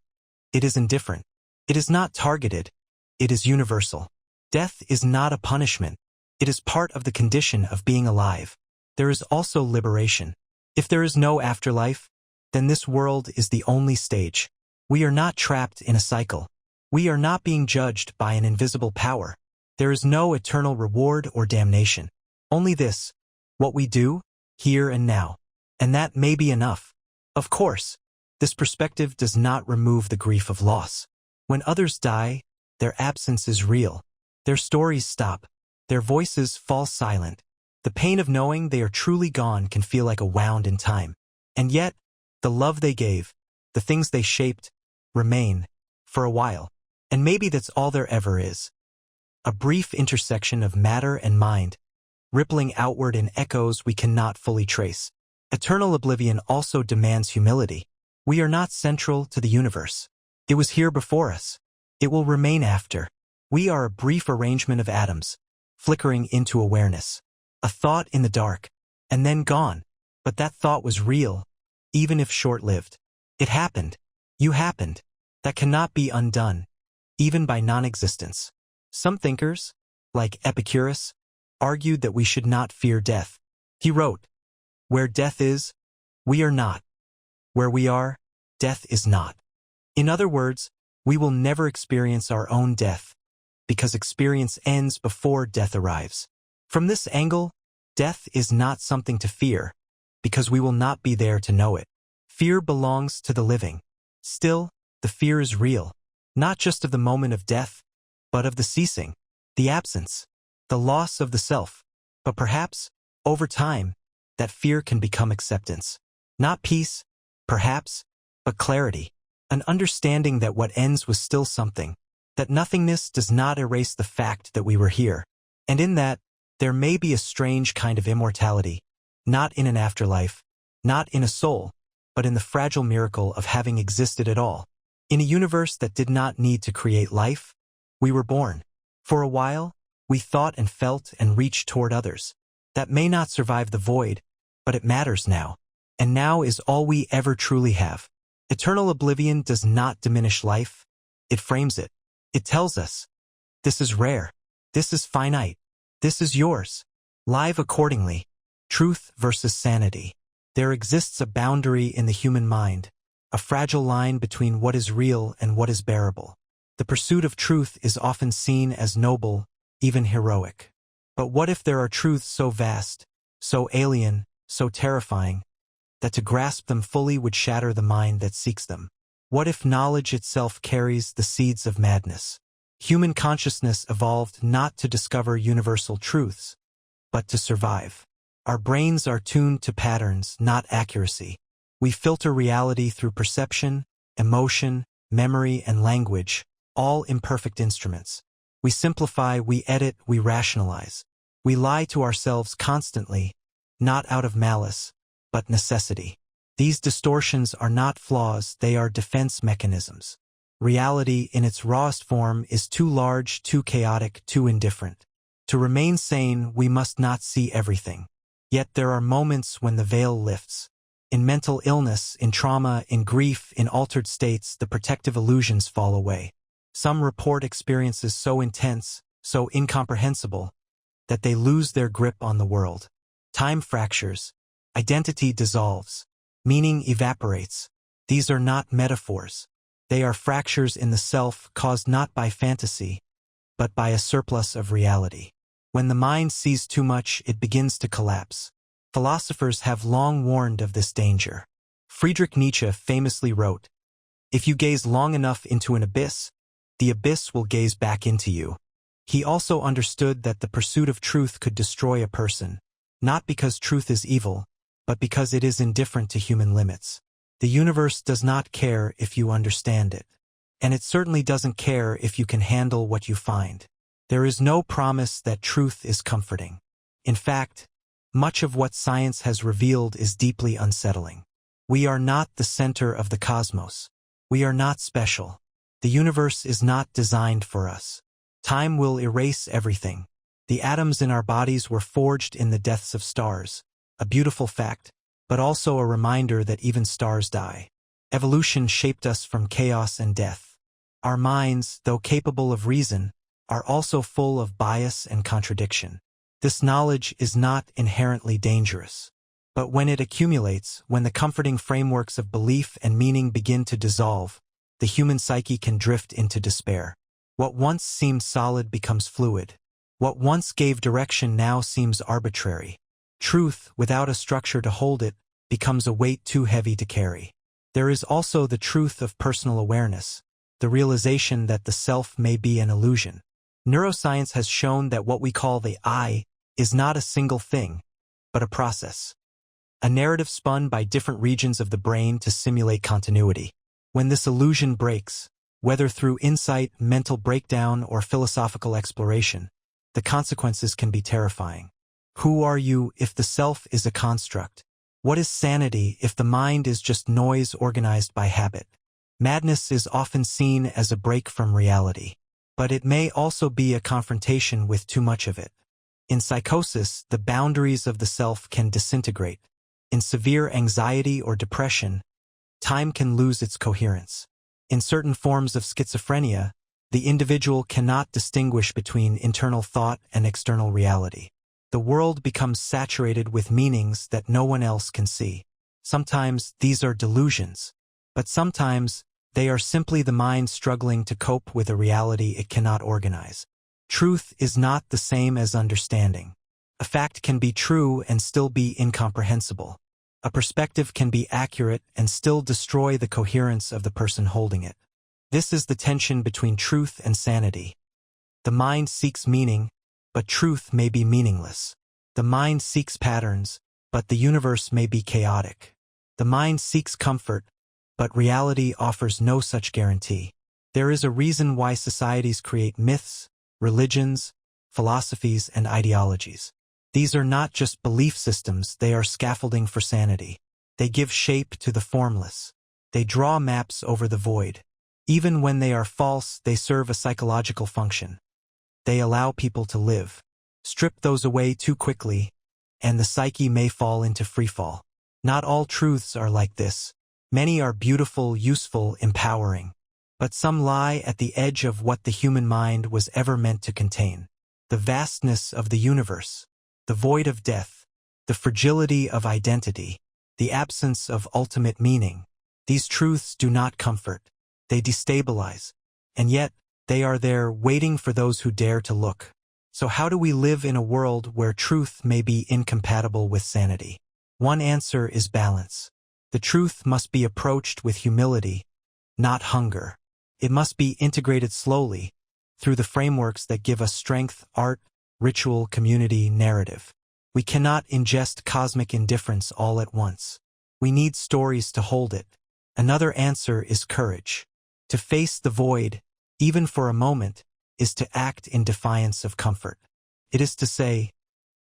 Speaker 1: It is indifferent. It is not targeted. It is universal. Death is not a punishment. It is part of the condition of being alive. There is also liberation. If there is no afterlife, then this world is the only stage. We are not trapped in a cycle. We are not being judged by an invisible power. There is no eternal reward or damnation. Only this, what we do, here and now. And that may be enough. Of course, this perspective does not remove the grief of loss. When others die, their absence is real. Their stories stop. Their voices fall silent. The pain of knowing they are truly gone can feel like a wound in time. And yet, the love they gave, the things they shaped, remain, for a while. And maybe that's all there ever is. A brief intersection of matter and mind, rippling outward in echoes we cannot fully trace. Eternal oblivion also demands humility. We are not central to the universe. It was here before us. It will remain after. We are a brief arrangement of atoms, flickering into awareness. A thought in the dark, and then gone. But that thought was real, even if short-lived. It happened. You happened. That cannot be undone, even by non-existence. Some thinkers, like Epicurus, argued that we should not fear death. He wrote, "Where death is, we are not. Where we are, death is not." In other words, we will never experience our own death, because experience ends before death arrives. From this angle, death is not something to fear, because we will not be there to know it. Fear belongs to the living. Still, the fear is real, not just of the moment of death, but of the ceasing, the absence, the loss of the self. But perhaps, over time, that fear can become acceptance. Not peace, perhaps, but clarity. An understanding that what ends was still something, that nothingness does not erase the fact that we were here. And in that, there may be a strange kind of immortality, not in an afterlife, not in a soul, but in the fragile miracle of having existed at all. In a universe that did not need to create life, we were born. For a while, we thought and felt and reached toward others. That may not survive the void, but it matters now. And now is all we ever truly have. Eternal oblivion does not diminish life. It frames it. It tells us, this is rare. This is finite. This is yours. Live accordingly. Truth versus sanity. There exists a boundary in the human mind, a fragile line between what is real and what is bearable. The pursuit of truth is often seen as noble, even heroic. But what if there are truths so vast, so alien, so terrifying, that to grasp them fully would shatter the mind that seeks them? What if knowledge itself carries the seeds of madness? Human consciousness evolved not to discover universal truths, but to survive. Our brains are tuned to patterns, not accuracy. We filter reality through perception, emotion, memory, and language, all imperfect instruments. We simplify, we edit, we rationalize. We lie to ourselves constantly, not out of malice, but necessity. These distortions are not flaws, they are defense mechanisms. Reality in its rawest form is too large, too chaotic, too indifferent. To remain sane, we must not see everything. Yet there are moments when the veil lifts. In mental illness, in trauma, in grief, in altered states, the protective illusions fall away. Some report experiences so intense, so incomprehensible, that they lose their grip on the world. Time fractures. Identity dissolves. Meaning evaporates. These are not metaphors. They are fractures in the self caused not by fantasy, but by a surplus of reality. When the mind sees too much, it begins to collapse. Philosophers have long warned of this danger. Friedrich Nietzsche famously wrote, "If you gaze long enough into an abyss, the abyss will gaze back into you." He also understood that the pursuit of truth could destroy a person, not because truth is evil, but because it is indifferent to human limits. The universe does not care if you understand it, and it certainly doesn't care if you can handle what you find. There is no promise that truth is comforting. In fact, much of what science has revealed is deeply unsettling. We are not the center of the cosmos. We are not special. The universe is not designed for us. Time will erase everything. The atoms in our bodies were forged in the deaths of stars, a beautiful fact, but also a reminder that even stars die. Evolution shaped us from chaos and death. Our minds, though capable of reason, are also full of bias and contradiction. This knowledge is not inherently dangerous. But when it accumulates, when the comforting frameworks of belief and meaning begin to dissolve, the human psyche can drift into despair. What once seemed solid becomes fluid. What once gave direction now seems arbitrary. Truth, without a structure to hold it, becomes a weight too heavy to carry. There is also the truth of personal awareness, the realization that the self may be an illusion. Neuroscience has shown that what we call the I is not a single thing, but a process. A narrative spun by different regions of the brain to simulate continuity. When this illusion breaks, whether through insight, mental breakdown, or philosophical exploration, the consequences can be terrifying. Who are you if the self is a construct? What is sanity if the mind is just noise organized by habit? Madness is often seen as a break from reality, but it may also be a confrontation with too much of it. In psychosis, the boundaries of the self can disintegrate. In severe anxiety or depression, time can lose its coherence. In certain forms of schizophrenia, the individual cannot distinguish between internal thought and external reality. The world becomes saturated with meanings that no one else can see. Sometimes these are delusions, but sometimes they are simply the mind struggling to cope with a reality it cannot organize. Truth is not the same as understanding. A fact can be true and still be incomprehensible. A perspective can be accurate and still destroy the coherence of the person holding it. This is the tension between truth and sanity. The mind seeks meaning, but truth may be meaningless. The mind seeks patterns, but the universe may be chaotic. The mind seeks comfort, but reality offers no such guarantee. There is a reason why societies create myths, religions, philosophies, and ideologies. These are not just belief systems, they are scaffolding for sanity. They give shape to the formless. They draw maps over the void. Even when they are false, they serve a psychological function. They allow people to live. Strip those away too quickly, and the psyche may fall into freefall. Not all truths are like this. Many are beautiful, useful, empowering. But some lie at the edge of what the human mind was ever meant to contain. The vastness of the universe, the void of death, the fragility of identity, the absence of ultimate meaning. These truths do not comfort. They destabilize. And yet, they are there waiting for those who dare to look. So how do we live in a world where truth may be incompatible with sanity? One answer is balance. The truth must be approached with humility, not hunger. It must be integrated slowly, through the frameworks that give us strength: art, ritual, community, narrative. We cannot ingest cosmic indifference all at once. We need stories to hold it. Another answer is courage. To face the void, even for a moment, is to act in defiance of comfort. It is to say,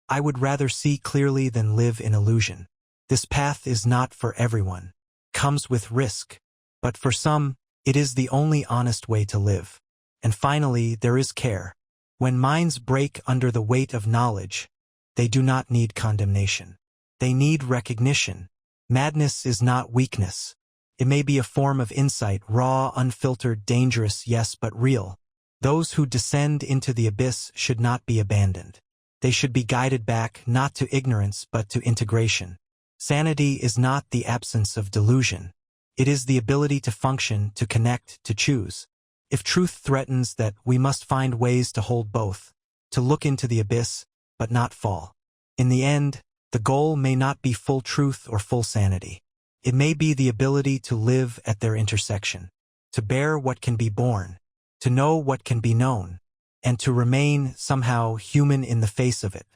Speaker 1: I would rather see clearly than live in illusion. This path is not for everyone. Comes with risk. But for some, it is the only honest way to live. And finally, there is care. When minds break under the weight of knowledge, they do not need condemnation. They need recognition. Madness is not weakness. It may be a form of insight, raw, unfiltered, dangerous, yes, but real. Those who descend into the abyss should not be abandoned. They should be guided back, not to ignorance, but to integration. Sanity is not the absence of delusion. It is the ability to function, to connect, to choose. If truth threatens that, we must find ways to hold both, to look into the abyss, but not fall. In the end, the goal may not be full truth or full sanity. It may be the ability to live at their intersection, to bear what can be borne, to know what can be known, and to remain somehow human in the face of it.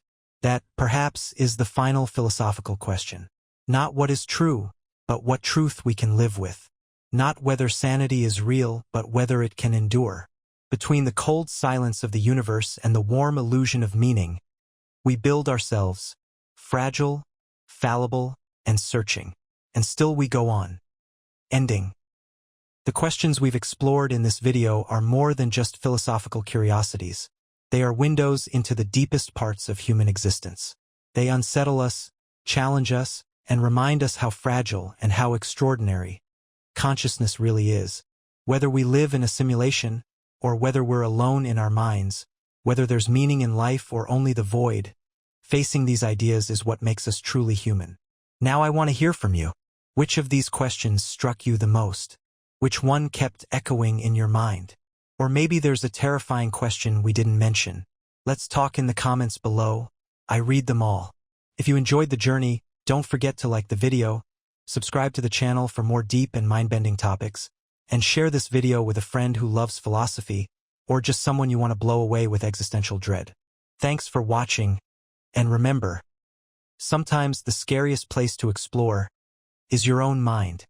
Speaker 1: That, perhaps, is the final philosophical question. Not what is true, but what truth we can live with. Not whether sanity is real, but whether it can endure. Between the cold silence of the universe and the warm illusion of meaning, we build ourselves, fragile, fallible, and searching. And still we go on. Ending. The questions we've explored in this video are more than just philosophical curiosities. They are windows into the deepest parts of human existence. They unsettle us, challenge us, and remind us how fragile and how extraordinary consciousness really is. Whether we live in a simulation, or whether we're alone in our minds, whether there's meaning in life or only the void, facing these ideas is what makes us truly human. Now I want to hear from you. Which of these questions struck you the most? Which one kept echoing in your mind? Or maybe there's a terrifying question we didn't mention. Let's talk in the comments below. I read them all. If you enjoyed the journey, don't forget to like the video, subscribe to the channel for more deep and mind-bending topics, and share this video with a friend who loves philosophy, or just someone you want to blow away with existential dread. Thanks for watching, and remember, sometimes the scariest place to explore is your own mind.